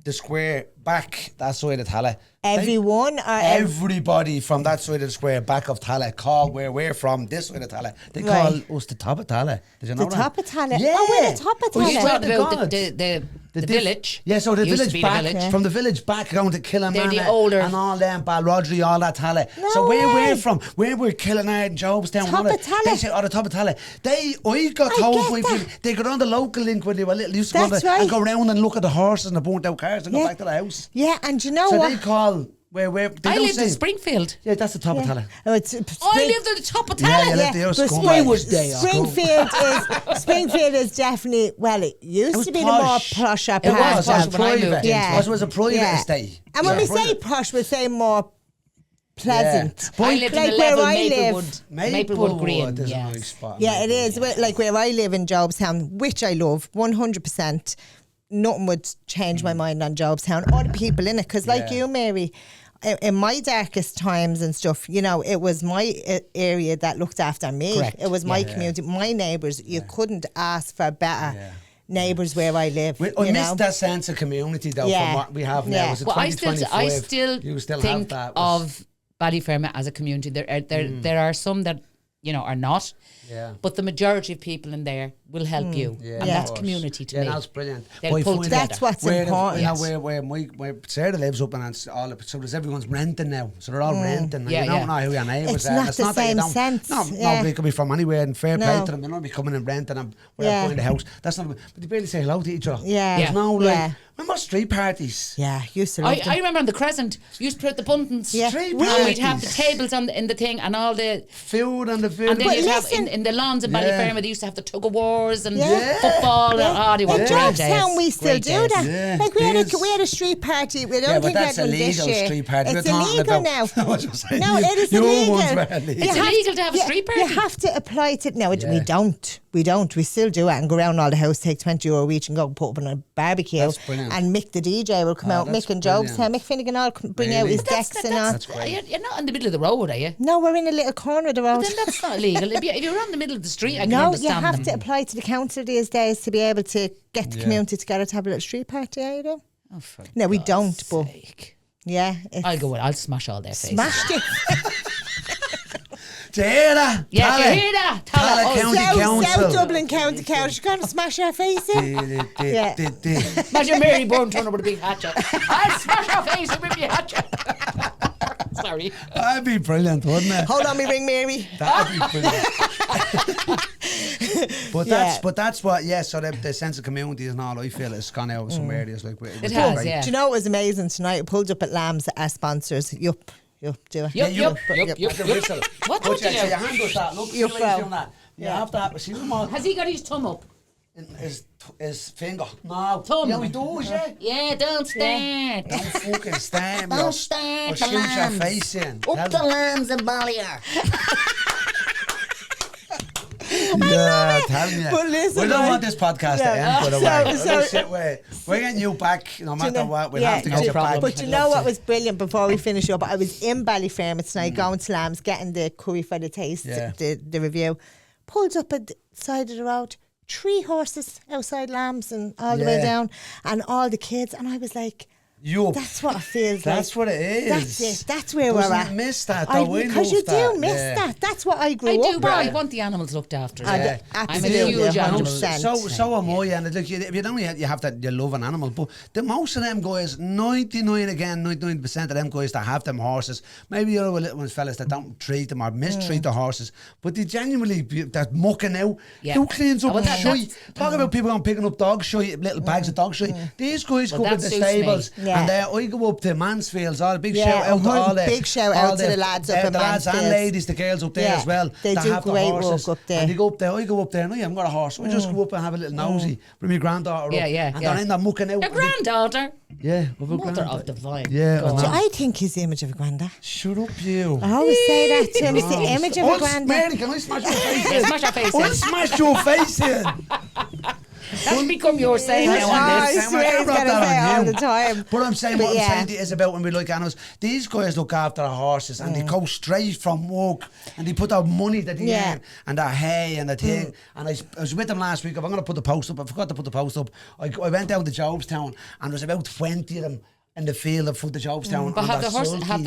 Speaker 1: the square back that side of Tala.
Speaker 2: Everyone or
Speaker 1: Everybody from that side of the square, back of Tala, call where we're from, this side of Tala. They call us the top of Tala. Did you know
Speaker 2: the
Speaker 1: that?
Speaker 2: top of Tala.
Speaker 1: Yeah.
Speaker 2: Oh, we're the top of
Speaker 3: We
Speaker 2: Tala.
Speaker 3: talked about
Speaker 1: God.
Speaker 3: the village.
Speaker 1: Yeah, so the
Speaker 3: Used to
Speaker 1: village
Speaker 3: be
Speaker 1: back,
Speaker 3: the village.
Speaker 1: from the village back going to Killinane
Speaker 3: They're the older-
Speaker 1: and all them, Balrodry, all that Tala.
Speaker 2: No
Speaker 1: so where
Speaker 2: way.
Speaker 1: we're from, where we're Killinane and Jobstown.
Speaker 2: Top of Tala.
Speaker 1: They say, the top of Tala. I got
Speaker 2: I
Speaker 1: told
Speaker 2: get
Speaker 1: by
Speaker 2: that.
Speaker 1: people, they got on the local link when they were little, used to
Speaker 2: That's
Speaker 1: go, and
Speaker 2: right.
Speaker 1: go around and look at the horses and the burnt out cars and go back to the house.
Speaker 2: Yeah, and you know
Speaker 1: So
Speaker 2: what?
Speaker 1: they call where they
Speaker 3: I
Speaker 1: don't
Speaker 3: lived
Speaker 1: say,
Speaker 3: in Springfield.
Speaker 1: Yeah, that's the top of Tala.
Speaker 2: Oh, it's
Speaker 3: I lived at the top of
Speaker 1: Yeah,
Speaker 3: Tala.
Speaker 1: yeah, let the house
Speaker 2: but
Speaker 1: come
Speaker 2: Spring-
Speaker 1: back. Was there,
Speaker 2: Springfield is definitely, well, it used
Speaker 1: was
Speaker 2: to be
Speaker 1: posh.
Speaker 2: the more posh
Speaker 1: It
Speaker 2: part
Speaker 1: was
Speaker 2: of-
Speaker 3: posh when I moved
Speaker 1: private.
Speaker 3: in.
Speaker 2: Yeah.
Speaker 1: It was a private estate.
Speaker 2: And when
Speaker 1: Yeah.
Speaker 2: we say posh, we say more pleasant.
Speaker 1: Yeah.
Speaker 3: I lived in
Speaker 2: Like
Speaker 3: the
Speaker 2: where
Speaker 3: level
Speaker 2: I
Speaker 3: Maplewood,
Speaker 2: live.
Speaker 3: Maplewood Green.
Speaker 1: is a
Speaker 3: Yeah.
Speaker 1: nice spot.
Speaker 2: Yeah, it is. Like where I live in Jobstown, which I love 100%. Nothing would change my mind on Jobstown or the people in it. Because like
Speaker 1: Yeah.
Speaker 2: you, Mary, in my darkest times and stuff, you know, it was my area that looked after me.
Speaker 3: Correct.
Speaker 2: It was my
Speaker 1: Yeah.
Speaker 2: community, my neighbours. You couldn't ask for better
Speaker 1: Yeah.
Speaker 2: neighbours where I live.
Speaker 1: I
Speaker 2: you
Speaker 1: miss
Speaker 2: know?
Speaker 1: that sense of community though
Speaker 2: Yeah.
Speaker 1: from what we have
Speaker 2: Yeah.
Speaker 1: now. It's
Speaker 3: Well, I still
Speaker 1: 2025. You still have
Speaker 3: think
Speaker 1: that.
Speaker 3: of Ballyfermot as a community. There are some that are not.
Speaker 1: Yeah.
Speaker 3: But the majority of people in there will help you,
Speaker 1: Yeah,
Speaker 3: and
Speaker 1: of
Speaker 3: that's
Speaker 1: course.
Speaker 3: community to
Speaker 1: Yeah,
Speaker 3: me.
Speaker 1: that's brilliant.
Speaker 3: They'll
Speaker 1: But I
Speaker 3: pull
Speaker 1: find
Speaker 3: together.
Speaker 2: That's what's
Speaker 1: where
Speaker 2: important.
Speaker 1: where Sarah lives up and it's all so there's everyone's renting now, so they're all renting. And
Speaker 3: Yeah,
Speaker 1: you don't
Speaker 3: yeah.
Speaker 1: know who your neighbours
Speaker 2: It's
Speaker 1: are.
Speaker 2: not
Speaker 1: It's
Speaker 2: the
Speaker 1: not that you
Speaker 2: same
Speaker 1: don't-
Speaker 2: sense,
Speaker 1: No,
Speaker 2: yeah.
Speaker 1: nobody could be from anywhere and fair
Speaker 2: No.
Speaker 1: play to them. They're not be coming and renting them where
Speaker 2: Yeah.
Speaker 1: they're buying the house. That's not. But they barely say hello to each other.
Speaker 2: Yeah.
Speaker 1: There's no like.
Speaker 2: Yeah.
Speaker 1: Remember street parties?
Speaker 2: Yeah, used to love them.
Speaker 3: I remember on the Crescent, you used to put the buttons.
Speaker 2: Yeah.
Speaker 1: Street
Speaker 2: We-
Speaker 3: And we'd have the
Speaker 1: parties.
Speaker 3: tables in the thing and all the.
Speaker 1: Food and the food.
Speaker 3: And then
Speaker 2: But
Speaker 3: you'd have
Speaker 2: listen-
Speaker 3: in the lawns in
Speaker 1: Yeah.
Speaker 3: Ballyfermot, they used to have the tug of wars and
Speaker 2: Yeah.
Speaker 3: football.
Speaker 2: Yeah.
Speaker 3: And, they were
Speaker 2: In
Speaker 3: great
Speaker 2: Jobstown,
Speaker 3: days.
Speaker 2: we still
Speaker 3: Great
Speaker 2: do
Speaker 3: days.
Speaker 2: that.
Speaker 1: Yeah,
Speaker 2: Like we had
Speaker 1: it is.
Speaker 2: a street party. We don't
Speaker 1: Yeah, but
Speaker 2: think we
Speaker 1: that's
Speaker 2: had one this
Speaker 1: illegal
Speaker 2: year.
Speaker 1: street party.
Speaker 2: It's
Speaker 1: We're talking
Speaker 2: illegal
Speaker 1: about-
Speaker 2: now.
Speaker 1: I was just saying,
Speaker 2: No, it is
Speaker 1: your
Speaker 2: illegal.
Speaker 1: ones were illegal.
Speaker 3: It's illegal to have a street party.
Speaker 2: You have to apply to. No, we
Speaker 1: Yeah.
Speaker 2: don't. We don't. We still do it and go around all the house, take €20 each and go put up on a barbecue.
Speaker 1: That's brilliant.
Speaker 2: And Mick the DJ will come out.
Speaker 1: that's
Speaker 2: Mick and
Speaker 1: brilliant.
Speaker 2: Jobstown. Mick Finnegan all bring out
Speaker 1: Really?
Speaker 2: his decks and all.
Speaker 1: That's great.
Speaker 3: You're not in the middle of the road, are you?
Speaker 2: No, we're in a little corner of the road.
Speaker 3: Then that's not illegal. If you're on the middle of the street, I can
Speaker 2: No, you
Speaker 3: understand
Speaker 2: have
Speaker 3: them.
Speaker 2: to apply to the council these days to be able to get the
Speaker 1: Yeah.
Speaker 2: community together to have a little street party. Yeah, you do.
Speaker 3: Oh, for
Speaker 2: No, we
Speaker 3: God's
Speaker 2: don't, but
Speaker 3: sake.
Speaker 2: yeah. It's
Speaker 3: I'll go. I'll smash all their faces.
Speaker 2: smashed it.
Speaker 1: Do you hear that?
Speaker 3: Yeah,
Speaker 1: Tala.
Speaker 3: do you hear that?
Speaker 1: Tala
Speaker 3: Oh,
Speaker 1: County Council.
Speaker 2: South Dublin County Council. You're going to smash our face in. Yeah.
Speaker 3: Imagine Mary Byrne turn up with a big hatchet. I'll smash your face with my hatchet. Sorry.
Speaker 1: That'd be brilliant, wouldn't it?
Speaker 2: Hold on, me ring Mary.
Speaker 1: That'd be brilliant.
Speaker 2: Yeah.
Speaker 1: But that's what. Yeah. So the sense of community and all I feel has gone out of some areas like
Speaker 3: It has, yeah.
Speaker 2: Do you know what was amazing tonight? I pulled up at Lamb's as sponsors. Yup, do it.
Speaker 3: Yup. What
Speaker 1: What
Speaker 3: did
Speaker 1: you
Speaker 3: you
Speaker 1: say? Your
Speaker 3: do?
Speaker 1: hand does that. Look,
Speaker 2: You're
Speaker 1: see how he's
Speaker 2: pro.
Speaker 1: doing that. You
Speaker 2: Yeah.
Speaker 1: have that. See him on
Speaker 3: Has he got his thumb up?
Speaker 1: his finger. No.
Speaker 3: Thumb.
Speaker 1: Yeah, we do, yeah.
Speaker 3: Yeah, don't stand.
Speaker 1: Don't fucking stand.
Speaker 3: Don't
Speaker 1: Or
Speaker 3: stand
Speaker 1: shoot
Speaker 3: the
Speaker 1: your
Speaker 3: lambs.
Speaker 1: face in.
Speaker 3: Up the lambs and Ballier.
Speaker 1: Yeah, tell you.
Speaker 2: But listen,
Speaker 1: we don't
Speaker 2: right?
Speaker 1: want this podcast to
Speaker 2: Yeah.
Speaker 1: end, by the way.
Speaker 2: So-
Speaker 1: We're getting you back no matter what. We'll have to get
Speaker 3: no
Speaker 1: you
Speaker 3: problem.
Speaker 1: back.
Speaker 2: But you know what was brilliant before we finish up? I was in Ballyfermot tonight going to Lamb's, getting the curry for the taste,
Speaker 1: Yeah.
Speaker 2: the review. Pulled up at the side of the road, 3 horses outside Lamb's and all the way
Speaker 1: Yeah.
Speaker 2: down, and all the kids. And I was like,
Speaker 1: You.
Speaker 2: that's what it feels like.
Speaker 1: That's what it is.
Speaker 2: That's it. That's where
Speaker 1: Doesn't
Speaker 2: we're
Speaker 1: it
Speaker 2: at.
Speaker 1: miss that, though? I
Speaker 2: Because you
Speaker 1: love that.
Speaker 2: do miss
Speaker 1: Yeah.
Speaker 2: that. That's what I grew
Speaker 3: I do,
Speaker 2: up
Speaker 3: but
Speaker 2: on.
Speaker 3: I want the animals looked after.
Speaker 2: I
Speaker 1: Yeah.
Speaker 2: do-
Speaker 3: I'm a
Speaker 2: absolutely,
Speaker 3: huge animal.
Speaker 2: 100%.
Speaker 1: So am I, and look, if you don't, you have that, you love an animal. But the most of them guys, 99% of them guys that have them horses, maybe the other little ones fellas that don't treat them or mistreat the horses, but they genuinely that mucking out.
Speaker 3: Yeah.
Speaker 1: Who cleans up
Speaker 3: Well,
Speaker 1: shite? Talk about people going picking up dog shite, little bags of dog shite. These guys
Speaker 3: Well,
Speaker 1: go up
Speaker 3: that
Speaker 1: in the
Speaker 3: suits me.
Speaker 1: stables,
Speaker 2: Yeah.
Speaker 1: and I go up to Mansfields. All big
Speaker 2: Yeah,
Speaker 1: shout out to all the
Speaker 2: big shout out
Speaker 1: all
Speaker 2: to the lads up in
Speaker 1: the lads and
Speaker 2: Mansfields.
Speaker 1: ladies, the girls up there
Speaker 2: Yeah,
Speaker 1: as well.
Speaker 2: they
Speaker 1: that
Speaker 2: do
Speaker 1: have the
Speaker 2: great
Speaker 1: horses.
Speaker 2: work up there.
Speaker 1: And they go up there. I go up there, and I haven't got a horse. I just go up and have a little nosy. Bring my granddaughter
Speaker 3: Yeah,
Speaker 1: up,
Speaker 3: yeah,
Speaker 1: and
Speaker 3: yeah.
Speaker 1: they're in there mucking out.
Speaker 3: Your granddaughter,
Speaker 1: Yeah, of a
Speaker 3: mother
Speaker 1: granddaughter.
Speaker 3: of divine.
Speaker 1: Yeah,
Speaker 3: Go
Speaker 1: I
Speaker 3: on.
Speaker 1: know.
Speaker 2: I think he's the image of a granddad.
Speaker 1: Shut up, you.
Speaker 2: I always say that to him. He's the image of a
Speaker 1: Oh,
Speaker 2: granddad.
Speaker 1: Mary, can I smash your face
Speaker 3: Yeah,
Speaker 1: in?
Speaker 3: smash your face
Speaker 1: I'll
Speaker 3: in.
Speaker 1: smash your face in.
Speaker 3: That's become your saying
Speaker 1: That's
Speaker 3: now
Speaker 1: what
Speaker 3: on
Speaker 1: I'm
Speaker 3: this.
Speaker 2: I
Speaker 1: saying.
Speaker 2: swear
Speaker 1: I
Speaker 2: he's
Speaker 1: brought
Speaker 2: gonna
Speaker 1: that
Speaker 2: say it
Speaker 1: on
Speaker 2: all
Speaker 1: you.
Speaker 2: the time.
Speaker 1: But I'm saying
Speaker 2: But
Speaker 1: what
Speaker 2: yeah.
Speaker 1: I'm saying to you is about when we like animals. These guys look after the horses and they go straight from work and they put out money that they
Speaker 2: Yeah.
Speaker 1: earn and that hay and the thing. And I was with them last week. I'm going to put the post up. I forgot to put the post up. I went down to Jobstown and there was about 20 of them in the field of the jobs down.
Speaker 3: But
Speaker 1: on
Speaker 3: have
Speaker 1: their
Speaker 3: the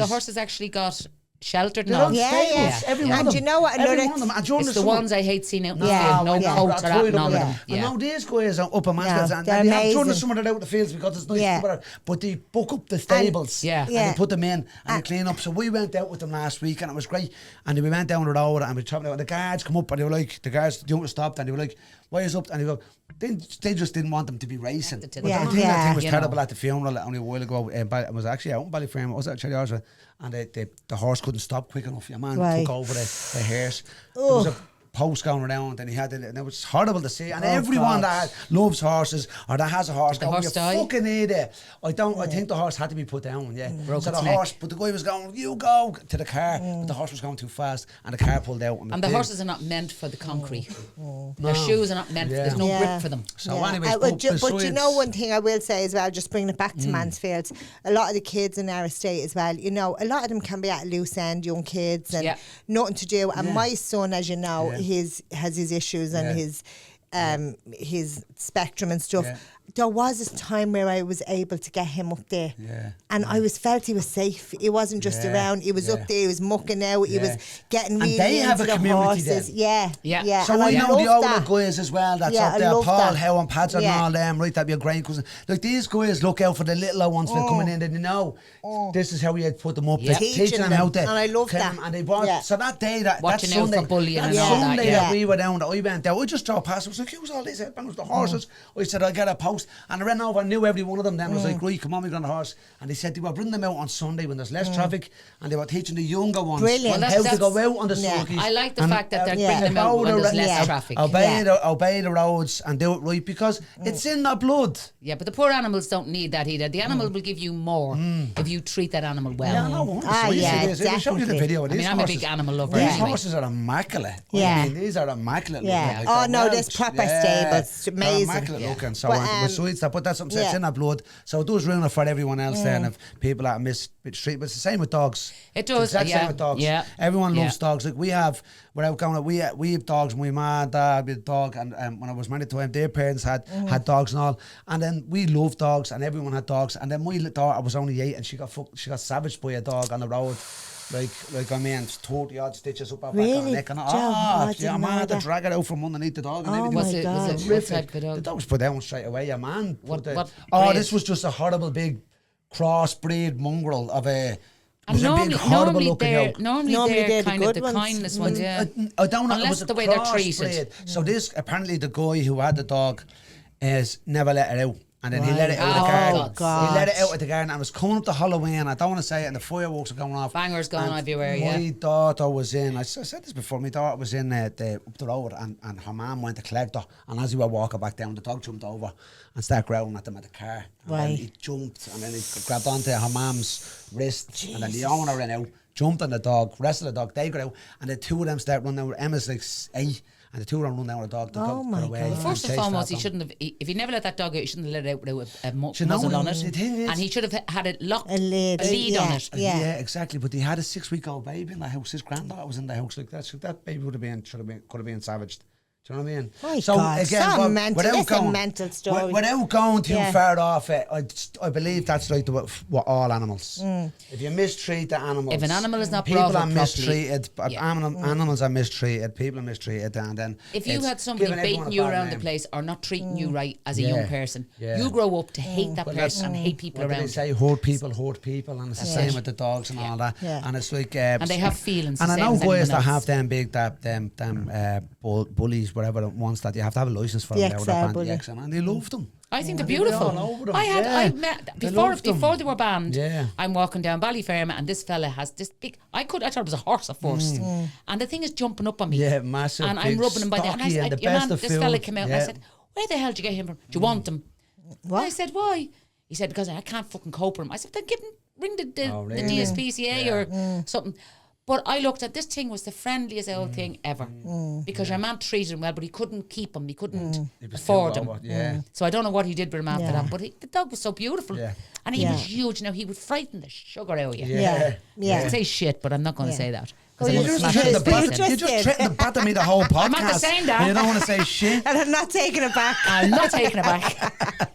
Speaker 1: sulkies.
Speaker 3: horses actually got sheltered
Speaker 1: They're
Speaker 3: now?
Speaker 1: on
Speaker 2: Yeah,
Speaker 1: stables,
Speaker 2: yeah.
Speaker 1: every
Speaker 2: And
Speaker 1: one of
Speaker 2: you
Speaker 1: them.
Speaker 2: know what,
Speaker 1: Every
Speaker 2: another-
Speaker 1: one of them. And during
Speaker 3: It's the
Speaker 1: summer-
Speaker 3: ones I hate seeing out in the
Speaker 2: Yeah,
Speaker 3: field. No
Speaker 2: yeah.
Speaker 3: coats or that, none of them.
Speaker 1: And
Speaker 3: Yeah.
Speaker 1: now these guys are up in Mansfield and
Speaker 2: they're
Speaker 1: they have during the
Speaker 2: amazing.
Speaker 1: summer they're out the fields because it's nice
Speaker 2: Yeah.
Speaker 1: weather, but they book up the stables
Speaker 3: Yeah.
Speaker 1: and
Speaker 2: Yeah.
Speaker 1: they put them in and they clean up. So we went out with them last week and it was great. And we went down the road and we chopped out. And the guards come up and they were like, the guards don't stop and they were like, why is up? And they go, they just didn't want them to be racing. But
Speaker 2: Yeah.
Speaker 1: I think that thing was
Speaker 3: You
Speaker 1: terrible
Speaker 3: know.
Speaker 1: at the funeral only a while ago. It was actually out in Ballyfermot, was it Cheryl? And the horse couldn't stop quick enough. Your man
Speaker 2: Right.
Speaker 1: took over the hearse. There was a post going around and he had it, and it was horrible to see. And everyone that loves horses or that has a horse,
Speaker 3: the
Speaker 1: going,
Speaker 3: horse
Speaker 1: you
Speaker 3: die?
Speaker 1: fucking idiot. I think the horse had to be put down. Yeah,
Speaker 3: Broke
Speaker 1: so
Speaker 3: its
Speaker 1: the
Speaker 3: neck.
Speaker 1: horse, but the guy was going, you go to the car, but the horse was going too fast, and the car pulled out.
Speaker 3: And the horses are not meant for the concrete. Their shoes are not meant. There's no grip for them.
Speaker 1: So anyways,
Speaker 2: but you know one thing I will say as well, just bringing it back to Mansfield, a lot of the kids in our estate as well, you know, a lot of them can be at a loose end, young kids, and nothing to do. And my son, as you know, has his issues and his spectrum and stuff.
Speaker 1: Yeah.
Speaker 2: There was this time where I was able to get him up there, and I felt he was safe. He wasn't just around. He was up there. He was mucking out. He was getting really
Speaker 1: they have
Speaker 2: into
Speaker 1: a
Speaker 2: the
Speaker 1: community
Speaker 2: horses.
Speaker 3: Yeah.
Speaker 2: Yeah.
Speaker 1: So
Speaker 2: And
Speaker 1: I know the
Speaker 2: love
Speaker 1: older
Speaker 2: that.
Speaker 1: guys as well that's
Speaker 2: Yeah,
Speaker 1: up
Speaker 2: I
Speaker 1: there,
Speaker 2: love
Speaker 1: Paul,
Speaker 2: that.
Speaker 1: Howe and Pads and
Speaker 2: Yeah.
Speaker 1: all them, right, that'd be a great cousin. Like these guys look out for the little ones that are coming in and you know this is how we had put them up.
Speaker 3: Yeah.
Speaker 1: They're teaching them how to
Speaker 2: and I love
Speaker 1: kill
Speaker 2: that.
Speaker 1: them, and they bought so that day that
Speaker 3: Watching out
Speaker 1: Sunday,
Speaker 3: for bullying
Speaker 1: that
Speaker 3: and all that,
Speaker 1: Sunday
Speaker 3: yeah.
Speaker 1: we were down that I went there, I just drove past, I was like, who's all these headbangers, the horses? I said, I get a post, and I ran over and knew every one of them. Then I was like, right, come on, we got on the horse. And they said they were bringing them out on Sunday when there's less traffic, and they were teaching the younger ones
Speaker 2: Brilliant.
Speaker 3: Well,
Speaker 1: how to
Speaker 3: that's-
Speaker 1: go out on the
Speaker 2: Yeah.
Speaker 1: sulkies.
Speaker 3: I like the
Speaker 1: and,
Speaker 3: fact that they're
Speaker 2: yeah.
Speaker 3: bringing them out when there's less traffic.
Speaker 1: Obey the roads and do it right because it's in their blood.
Speaker 3: Yeah, but the poor animals don't need that either. The animal will give you more if you treat that animal well.
Speaker 1: Yeah, no,
Speaker 2: yeah,
Speaker 1: They showed you the
Speaker 2: definitely.
Speaker 1: video of
Speaker 3: I
Speaker 1: these
Speaker 3: mean, I'm a
Speaker 1: horses.
Speaker 3: big animal lover
Speaker 1: These
Speaker 3: anyway.
Speaker 1: horses are immaculate.
Speaker 2: Yeah.
Speaker 1: I mean, these are immaculate
Speaker 2: Yeah.
Speaker 1: looking.
Speaker 2: Oh,
Speaker 1: they're
Speaker 2: no, there's
Speaker 1: well-
Speaker 2: proper stables. It's
Speaker 1: they're
Speaker 2: amazing.
Speaker 1: immaculate
Speaker 2: Yeah.
Speaker 1: looking. So
Speaker 2: But,
Speaker 1: besides that, but that's something that's
Speaker 2: yeah.
Speaker 1: in our blood. So it does ruin it for everyone else then if people that mistreat. But it's the same with dogs.
Speaker 3: It does,
Speaker 1: It's the exact
Speaker 3: yeah.
Speaker 1: same with dogs.
Speaker 3: Yeah.
Speaker 1: Everyone loves
Speaker 3: Yeah.
Speaker 1: dogs. Like we have, without going, we have dogs. My mum, dad, we had a dog, and when I was married to him, their parents had dogs and all. And then we loved dogs, and everyone had dogs. And then my little daughter was only 8, and she got savaged by a dog on the road. Like I mean, 30 odd stitches up her back her
Speaker 2: Really?
Speaker 1: neck and
Speaker 2: Joe, I
Speaker 1: yeah,
Speaker 2: didn't
Speaker 1: man
Speaker 2: know
Speaker 1: had to
Speaker 2: that.
Speaker 1: drag it out from underneath the dog and
Speaker 2: Oh
Speaker 1: everything.
Speaker 2: my
Speaker 3: Was it
Speaker 2: God.
Speaker 3: what
Speaker 1: Horrific.
Speaker 3: type of dog?
Speaker 1: The dog was put down straight away, yeah, man.
Speaker 3: What
Speaker 1: But,
Speaker 3: breed?
Speaker 1: this was just a horrible big crossbreed mongrel of a. It
Speaker 3: And
Speaker 1: was a big horrible looking dog.
Speaker 3: normally
Speaker 2: Normally
Speaker 3: they're
Speaker 2: they're the
Speaker 3: kind of
Speaker 2: good
Speaker 3: the
Speaker 2: ones.
Speaker 3: kindness ones, yeah.
Speaker 1: I don't know.
Speaker 3: Unless
Speaker 1: it was a
Speaker 3: the way they're treated.
Speaker 1: crossbreed. So this apparently the guy who had the dog is never let it out. And then he let it out of the
Speaker 3: Oh,
Speaker 1: garden.
Speaker 2: God.
Speaker 1: He let it out of the garden and it was coming up to Halloween. I don't want to say it, and the fireworks are going off.
Speaker 3: Bangers going
Speaker 1: And
Speaker 3: everywhere,
Speaker 1: My
Speaker 3: yeah.
Speaker 1: daughter was in, I said this before, my daughter was in up the road and her mum went to collect her. And as he were walking back down, the dog jumped over and started growling at them at the car. And then
Speaker 2: Right.
Speaker 1: he jumped and then he grabbed onto her mum's wrist. And then the owner ran out, jumped on the dog, rest of the dog, they got out. And the two of them started running out. Emma's like 8. And the two of them run down with the dog. The
Speaker 2: Oh
Speaker 1: dog
Speaker 2: my
Speaker 1: got away.
Speaker 2: God.
Speaker 1: and
Speaker 3: First and
Speaker 1: chased
Speaker 3: foremost,
Speaker 1: after
Speaker 3: he
Speaker 1: him.
Speaker 3: shouldn't have. If he never let that dog out, he shouldn't have let it out without a
Speaker 1: Do you know
Speaker 3: muzzle on
Speaker 1: what
Speaker 3: it.
Speaker 1: the thing is?
Speaker 3: And he should have had it locked,
Speaker 2: A lid,
Speaker 3: on
Speaker 2: yeah.
Speaker 3: it.
Speaker 2: Yeah.
Speaker 1: Exactly. But he had a 6-week-old baby in the house. His granddaughter was in the house like that. So that baby could have been savaged. Do you know what I mean?
Speaker 2: My God, so mental. That's a mental story.
Speaker 1: Without going too
Speaker 2: Yeah.
Speaker 1: far off it, I believe that's like what all animals. If you mistreat the animals,
Speaker 3: If an animal is not
Speaker 1: people
Speaker 3: brought
Speaker 1: are
Speaker 3: up properly,
Speaker 1: mistreated.
Speaker 3: yeah.
Speaker 1: Animals are mistreated. People are mistreated, and then
Speaker 3: If you
Speaker 1: it's
Speaker 3: had somebody
Speaker 1: giving everyone
Speaker 3: baiting
Speaker 1: a
Speaker 3: you
Speaker 1: bad
Speaker 3: around the
Speaker 1: name.
Speaker 3: place or not treating you right as a
Speaker 1: Yeah.
Speaker 3: young person,
Speaker 1: Yeah.
Speaker 3: you grow up to hate that
Speaker 1: Well,
Speaker 3: person and
Speaker 1: that's-
Speaker 3: hate people
Speaker 1: What do
Speaker 3: around
Speaker 1: they
Speaker 3: you.
Speaker 1: say? Hurt people, and it's the same with the dogs and all that.
Speaker 2: Yeah.
Speaker 1: And it's like,
Speaker 3: And they have feelings the
Speaker 1: And I
Speaker 3: same
Speaker 1: know
Speaker 3: as
Speaker 1: guys
Speaker 3: anyone
Speaker 1: that
Speaker 3: else.
Speaker 1: have them big, bullies, whatever the ones that you have to have a license for
Speaker 2: The
Speaker 1: them.
Speaker 2: XL
Speaker 1: They're banned,
Speaker 2: bully.
Speaker 1: the XL, and they love them.
Speaker 3: I think they're
Speaker 1: They're
Speaker 3: beautiful.
Speaker 1: all over them,
Speaker 3: I
Speaker 1: yeah.
Speaker 3: met
Speaker 1: They
Speaker 3: before
Speaker 1: loved them.
Speaker 3: they were banned.
Speaker 1: Yeah.
Speaker 3: I'm walking down Ballyfermot and this fella has this big. I thought it was a horse at first, and the thing is jumping up on me.
Speaker 1: Yeah, massive,
Speaker 3: And I'm
Speaker 1: big,
Speaker 3: rubbing him by the. And I
Speaker 1: stocky,
Speaker 3: said,
Speaker 1: and the
Speaker 3: "Your
Speaker 1: best
Speaker 3: man,
Speaker 1: of
Speaker 3: this fella
Speaker 1: food."
Speaker 3: came out and I
Speaker 1: Yeah.
Speaker 3: said, where the hell did you get him from? Do you want him?
Speaker 2: What?
Speaker 3: And I said, why? He said, because I can't fucking cope with him. I said, then ring the
Speaker 1: Oh, really?
Speaker 3: DSPCA or something. But I looked at this thing was the friendliest old thing ever because your man treated him well, but he couldn't keep him. He couldn't
Speaker 1: It was
Speaker 3: afford
Speaker 1: too
Speaker 3: him.
Speaker 1: over, yeah.
Speaker 3: So I don't know what he did with him after
Speaker 2: Yeah.
Speaker 3: that. But the dog was so beautiful.
Speaker 1: Yeah.
Speaker 3: And he
Speaker 2: Yeah.
Speaker 3: was huge. Now, he would frighten the sugar out of you.
Speaker 2: Yeah. Yeah.
Speaker 3: I could say shit, but I'm not going to
Speaker 2: Yeah.
Speaker 3: say that. 'Cause I
Speaker 1: You
Speaker 3: would
Speaker 1: just
Speaker 3: smash
Speaker 1: threatened
Speaker 3: his
Speaker 1: to
Speaker 3: face
Speaker 1: batter-
Speaker 3: in.
Speaker 1: you just threatened to batter me the whole podcast.
Speaker 3: I'm not saying that.
Speaker 1: And you don't want to say shit.
Speaker 2: And I'm not taking it back.
Speaker 3: I'm not taking it back.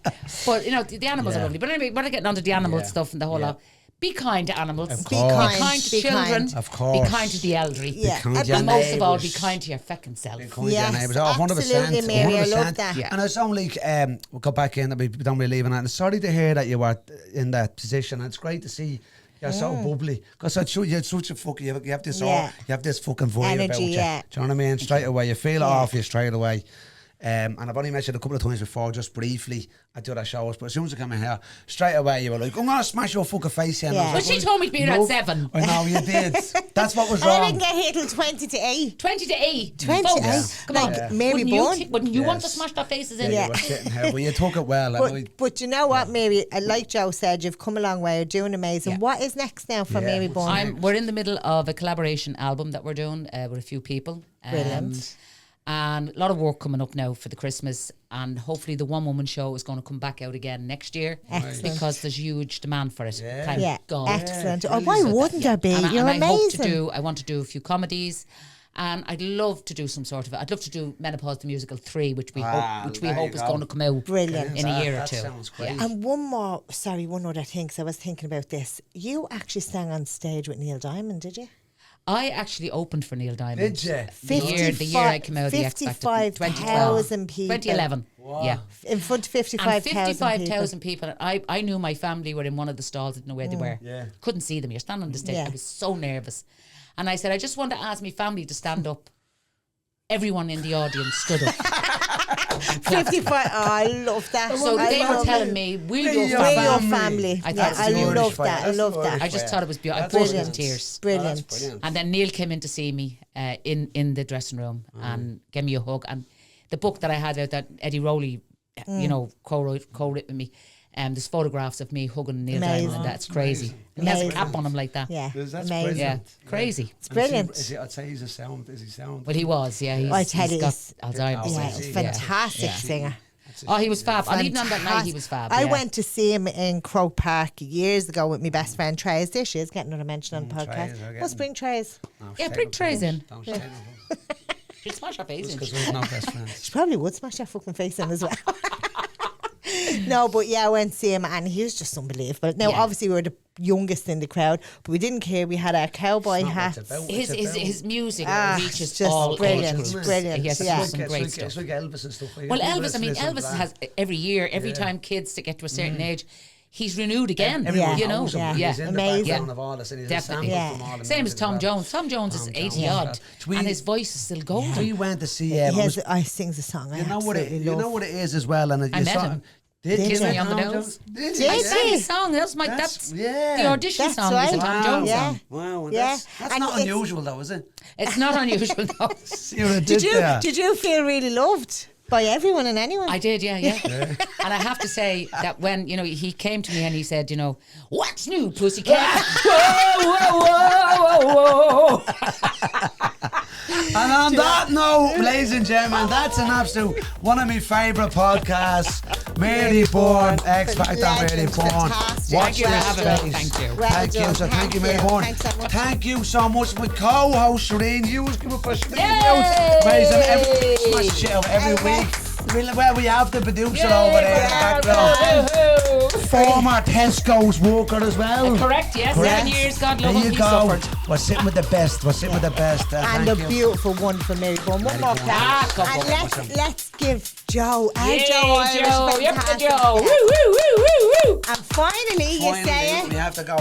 Speaker 3: But, you know, the animals are
Speaker 1: Yeah.
Speaker 3: lovely. But anyway, we're getting onto the animal
Speaker 1: Yeah.
Speaker 3: stuff and the whole
Speaker 1: Yeah.
Speaker 3: lot. Be kind to animals.
Speaker 1: Of
Speaker 2: Be
Speaker 1: course.
Speaker 2: kind.
Speaker 3: Be kind to
Speaker 2: Be
Speaker 3: children.
Speaker 2: kind.
Speaker 1: Of course.
Speaker 3: Be kind to the elderly.
Speaker 2: Yeah.
Speaker 1: kind to
Speaker 2: And
Speaker 1: your
Speaker 3: And most of all, be
Speaker 1: neighbours.
Speaker 3: kind to your fucking self.
Speaker 1: Kind to
Speaker 2: Yes,
Speaker 1: your neighbours. Oh, 100%.
Speaker 2: absolutely, Mary, I love
Speaker 1: 100%.
Speaker 2: that.
Speaker 3: Yeah.
Speaker 1: And it's only, we'll go back in, we don't really leave on that. And sorry to hear that you were in that position. It's great to see you're so bubbly. Because you're such a fucking, you have this you have this fucking vibe
Speaker 2: Energy,
Speaker 1: about you.
Speaker 2: yeah.
Speaker 1: Do you know what I mean? Straight away. You feel it
Speaker 2: Yeah.
Speaker 1: off you straight away. And I've only mentioned a couple of times before, just briefly, at the other shows. But as soon as I come in here, straight away you were like, I'm going to smash your fucking face in.
Speaker 2: Yeah.
Speaker 3: But she told me to be here at 7.
Speaker 1: I know, you did. That's what was
Speaker 2: And I
Speaker 1: wrong.
Speaker 2: didn't get here till 20 to 8.
Speaker 3: 20 to 8.
Speaker 2: 20 to
Speaker 3: Folks,
Speaker 2: 8.
Speaker 3: come on.
Speaker 2: Like Mary
Speaker 3: Wouldn't
Speaker 2: Byrne.
Speaker 3: wouldn't you want to
Speaker 1: Yes.
Speaker 3: smash their faces in?
Speaker 1: Yeah,
Speaker 2: Yeah.
Speaker 1: you were sitting here, but you took it well.
Speaker 2: But you know what, Mary? Like Joe said, you've come a long way. You're doing amazing.
Speaker 3: Yeah.
Speaker 2: What is next now for
Speaker 1: Yeah,
Speaker 2: Mary
Speaker 1: what's
Speaker 2: Byrne?
Speaker 3: We're in the middle of a collaboration album that we're doing with a few people.
Speaker 2: Brilliant.
Speaker 3: And a lot of work coming up now for the Christmas, and hopefully the one woman show is going to come back out again next year.
Speaker 2: Excellent.
Speaker 3: Because there's huge demand for it.
Speaker 1: Yeah.
Speaker 3: Thank
Speaker 2: Yeah,
Speaker 3: God.
Speaker 2: excellent.
Speaker 1: Yeah,
Speaker 2: Oh, why
Speaker 1: brilliant.
Speaker 2: wouldn't there be?
Speaker 3: And,
Speaker 2: You're
Speaker 3: and I
Speaker 2: amazing.
Speaker 3: want to do a few comedies, and I'd love to do some sort of. I'd love to do Menopause the Musical 3, which we hope
Speaker 1: there you
Speaker 3: is
Speaker 1: go.
Speaker 3: going to come out
Speaker 2: Brilliant.
Speaker 3: in a year or
Speaker 1: That
Speaker 3: two.
Speaker 1: sounds great.
Speaker 3: Yeah.
Speaker 2: And one other thing. So I was thinking about this. You actually sang on stage with Neil Diamond, did you?
Speaker 3: I actually opened for Neil Diamond.
Speaker 1: Did you?
Speaker 3: The year I came out of the X Factor.
Speaker 2: 55,000 people.
Speaker 3: 2011. Yeah.
Speaker 2: In front of
Speaker 3: And
Speaker 2: 55,000
Speaker 3: 55,000 people. I knew my family were in one of the stalls, didn't know where they were.
Speaker 1: Yeah.
Speaker 3: Couldn't see them. You're standing on the stage.
Speaker 2: Yeah.
Speaker 3: I was so nervous. And I said, I just want to ask my family to stand up. Everyone in the audience stood up.
Speaker 2: 55. Oh, I love that.
Speaker 3: So
Speaker 2: I
Speaker 3: they were
Speaker 2: love
Speaker 3: telling
Speaker 2: it.
Speaker 3: me,
Speaker 1: We're
Speaker 3: we're
Speaker 1: your
Speaker 3: your
Speaker 2: We're
Speaker 3: family.
Speaker 2: your
Speaker 1: family.
Speaker 2: family.
Speaker 3: I
Speaker 2: Yeah,
Speaker 3: thought
Speaker 2: I
Speaker 3: it was
Speaker 2: love
Speaker 1: Irish
Speaker 2: that. I
Speaker 1: fire.
Speaker 2: love
Speaker 1: That's
Speaker 2: that.
Speaker 3: I just thought it was beautiful. I
Speaker 1: That's
Speaker 3: burst into
Speaker 2: brilliant.
Speaker 3: tears.
Speaker 2: Brilliant.
Speaker 1: That's brilliant.
Speaker 3: And then Neil came in to see me in the dressing room and gave me a hug. And the book that I had out that Eddie Rowley, you know, co-wrote with me, there's photographs of me hugging Neil
Speaker 2: Amazing.
Speaker 3: Diamond. That's crazy. And he has a cap on him like that.
Speaker 2: Yeah,
Speaker 1: That's
Speaker 2: amazing.
Speaker 1: brilliant.
Speaker 3: Yeah, crazy.
Speaker 2: It's brilliant.
Speaker 1: I'd say he's a sound. Is he sound?
Speaker 3: Well, he was, yeah.
Speaker 2: I
Speaker 3: He's
Speaker 2: tell you,
Speaker 3: got
Speaker 2: he's-
Speaker 3: Alzheimer's.
Speaker 2: Yeah,
Speaker 1: is he?
Speaker 2: fantastic
Speaker 3: Yeah.
Speaker 2: singer.
Speaker 3: Oh, he was fab. And even on that night, he was fab.
Speaker 2: I
Speaker 3: yeah.
Speaker 2: went to see him in Croke Park years ago with my best friend Trays. There she is, getting another mention on the
Speaker 1: Trays
Speaker 2: podcast.
Speaker 1: are getting-
Speaker 2: Let's bring Trays.
Speaker 1: No,
Speaker 3: Yeah,
Speaker 1: stay
Speaker 3: bring
Speaker 1: up
Speaker 3: trays
Speaker 1: for
Speaker 3: in.
Speaker 1: us. Don't stay up for us.
Speaker 3: She'd smash her face in.
Speaker 1: Because we're not best friends.
Speaker 2: She probably would smash that fucking face in as well. No, but yeah, I went to see him and he was just unbelievable. Now,
Speaker 3: Yeah.
Speaker 2: obviously, we were the youngest in the crowd, but we didn't care. We had our cowboy
Speaker 1: Not what
Speaker 2: hats.
Speaker 1: it's about.
Speaker 3: His music reaches
Speaker 2: just
Speaker 3: all
Speaker 2: brilliant,
Speaker 3: ages.
Speaker 2: brilliant,
Speaker 3: He has
Speaker 2: yeah.
Speaker 3: some great stuff.
Speaker 1: It's like Elvis and stuff.
Speaker 3: Well, Elvis, I mean, Elvis has every year, every
Speaker 1: Yeah.
Speaker 3: time kids to get to a certain age, he's renewed again.
Speaker 1: Everyone
Speaker 3: You know,
Speaker 1: knows him.
Speaker 2: Yeah.
Speaker 1: He's in
Speaker 2: Amazing.
Speaker 1: the background of all this, and he's
Speaker 3: Definitely.
Speaker 1: a sample
Speaker 2: Yeah.
Speaker 1: from all the
Speaker 3: Same as
Speaker 1: music
Speaker 3: Tom
Speaker 1: well.
Speaker 3: Jones. Tom Jones is
Speaker 1: Tom
Speaker 3: 80
Speaker 1: Jones.
Speaker 3: odd,
Speaker 1: We-
Speaker 3: and his voice is still golden.
Speaker 1: We went to see.
Speaker 2: He
Speaker 1: it
Speaker 2: has,
Speaker 1: was,
Speaker 2: I sings a song. I
Speaker 1: you know what it?
Speaker 2: absolutely
Speaker 1: You
Speaker 2: love.
Speaker 1: know what it is as well, and
Speaker 3: I
Speaker 1: you
Speaker 3: met
Speaker 1: saw
Speaker 3: him.
Speaker 1: Did
Speaker 2: Kiss
Speaker 1: you
Speaker 2: me
Speaker 1: meet
Speaker 3: on the
Speaker 1: Tom
Speaker 3: nose.
Speaker 1: Jones? Did
Speaker 2: Did
Speaker 1: you?
Speaker 3: I
Speaker 2: you?
Speaker 3: sang his song. That was
Speaker 1: That's-
Speaker 3: the
Speaker 1: yeah.
Speaker 3: audition
Speaker 2: That's
Speaker 3: song.
Speaker 2: right.
Speaker 3: Is a Tom Jones
Speaker 2: Yeah.
Speaker 3: song.
Speaker 1: Wow,
Speaker 2: Yeah.
Speaker 1: that's
Speaker 2: And
Speaker 1: not
Speaker 2: it's-
Speaker 1: unusual though, is it?
Speaker 3: It's not unusual, though.
Speaker 1: See what I
Speaker 2: Did you?
Speaker 1: there?
Speaker 2: Did you feel really loved by everyone and anyone?
Speaker 3: I did, yeah. And I have to say that when, you know, he came to me and he said, you know, what's new, pussycat? Whoa, whoa, whoa, whoa.
Speaker 1: And on that note, ladies and gentlemen, that's an absolute one of my favourite podcasts. Mary Byrne, X Factor, Mary
Speaker 2: Legend,
Speaker 1: Byrne.
Speaker 2: fantastic.
Speaker 1: Watch
Speaker 3: Thank you for
Speaker 1: this
Speaker 3: having me.
Speaker 1: space.
Speaker 3: Thank you.
Speaker 2: Well
Speaker 1: Thank you.
Speaker 2: done.
Speaker 1: So thank you, Mary
Speaker 2: Thank you.
Speaker 1: Byrne.
Speaker 2: Thanks so much.
Speaker 1: Thank you so much, my co-host Sherin Hughes. Give it for Sherin
Speaker 3: Yay!
Speaker 1: Hughes. Amazing. Smash shit out every week. Well, we have the producer over there in the background. Former Tesco's worker as well.
Speaker 3: Correct, yes.
Speaker 1: Correct.
Speaker 3: 7 years, God love
Speaker 1: There
Speaker 3: him,
Speaker 1: you
Speaker 3: he
Speaker 1: go.
Speaker 3: suffered.
Speaker 1: We're sitting with the best. We're sitting with the best.
Speaker 2: And
Speaker 1: Thank
Speaker 2: a
Speaker 1: you.
Speaker 2: beautiful, wonderful Mary Byrne. One more
Speaker 1: Byrne.
Speaker 2: clap.
Speaker 3: come
Speaker 2: And
Speaker 3: on.
Speaker 2: let's give Joe.
Speaker 3: Yay,
Speaker 2: Joe, Irish,
Speaker 3: Joe. Yep,
Speaker 2: fantastic.
Speaker 3: Joe. Woo, woo, woo, woo, woo.
Speaker 2: And finally, you say
Speaker 1: Finally, we
Speaker 2: it.
Speaker 1: have to go.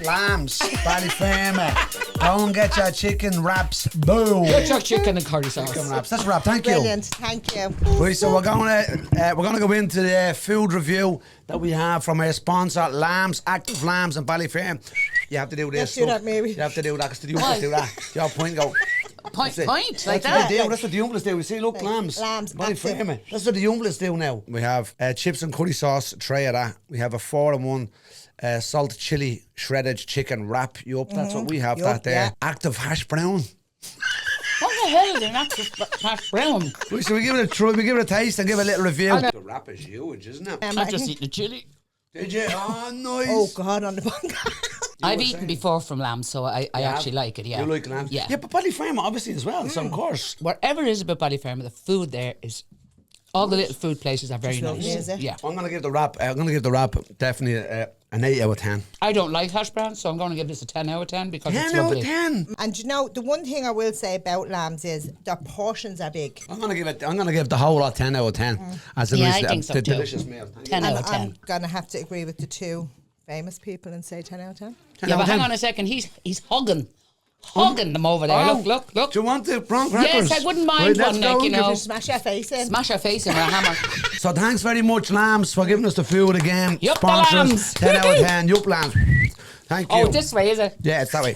Speaker 1: Lambs, Ballyfermot. Go and get your chicken wraps. Boom.
Speaker 3: Get your chicken and curry sauce.
Speaker 1: Chicken wraps. That's a wrap. Thank you.
Speaker 2: Brilliant. Thank you.
Speaker 1: Right, so we're gonna go into the food review that we have from our sponsor, Lambs, Active Lambs and Ballyfermot. You have to do this.
Speaker 2: Let's do that, maybe.
Speaker 1: You have to do that because the youngsters do that. Your point go.
Speaker 3: Point,
Speaker 1: That's it.
Speaker 3: like
Speaker 1: That's what
Speaker 3: that.
Speaker 1: they do. That's what the youngsters do. We see, look, lambs.
Speaker 2: Lambs,
Speaker 1: Ballyfermot. That's what the youngsters do now. We have chips and curry sauce tray of that. We have a 4-in-1 salt chili shredded chicken wrap. Yup, that's what we have.
Speaker 2: Yup,
Speaker 1: That there.
Speaker 2: yeah.
Speaker 1: Active hash brown.
Speaker 3: What the hell is an active hash brown?
Speaker 1: Right, so we give it a try. We give it a taste and give it a little review. The wrap is huge, isn't it?
Speaker 3: I've just eaten the chili.
Speaker 1: Did you? Oh, nice.
Speaker 2: Oh, God, on the bunker.
Speaker 3: I've eaten before from lamb, so I actually like it, yeah.
Speaker 1: You like lamb?
Speaker 3: Yeah.
Speaker 1: Yeah, but Ballyfermot obviously as well, so of course.
Speaker 3: Whatever it is about Ballyfermot, the food there is... All the little food places are very
Speaker 2: lovely,
Speaker 3: nice.
Speaker 2: is it?
Speaker 3: Yeah.
Speaker 1: I'm going to give the wrap definitely an 8 out of 10.
Speaker 3: I don't like hash browns, so I'm going to give this a 10 out of 10 because
Speaker 1: 10
Speaker 3: it's
Speaker 1: out
Speaker 3: lovely.
Speaker 1: of 10.
Speaker 2: And you know, the one thing I will say about lambs is their portions are big.
Speaker 1: I'm going to give the whole lot 10 out of 10. As a
Speaker 3: Yeah,
Speaker 1: nice,
Speaker 3: I think so too.
Speaker 1: delicious meal. Thank
Speaker 3: 10
Speaker 1: you.
Speaker 3: out
Speaker 2: And
Speaker 3: of 10.
Speaker 2: I'm going to have to agree with the two famous people and say 10 out of 10.
Speaker 1: 10
Speaker 3: Yeah,
Speaker 1: out
Speaker 3: but
Speaker 1: of
Speaker 3: hang
Speaker 1: 10.
Speaker 3: on a second. He's hugging them over there.
Speaker 1: Oh,
Speaker 3: Look.
Speaker 1: Do you want the prawn crackers?
Speaker 3: Yes, I wouldn't mind
Speaker 1: let's
Speaker 3: one,
Speaker 1: go.
Speaker 3: like, you know.
Speaker 2: Smash your face in.
Speaker 3: Smash our face in with a hammer.
Speaker 1: So thanks very much, Lambs, for giving us the food again.
Speaker 3: Yup, the
Speaker 1: Sponsors,
Speaker 3: lambs.
Speaker 1: 10 out of 10. Yup, Lambs. Thank you.
Speaker 3: Oh, this way, is it?
Speaker 1: Yeah, it's that way.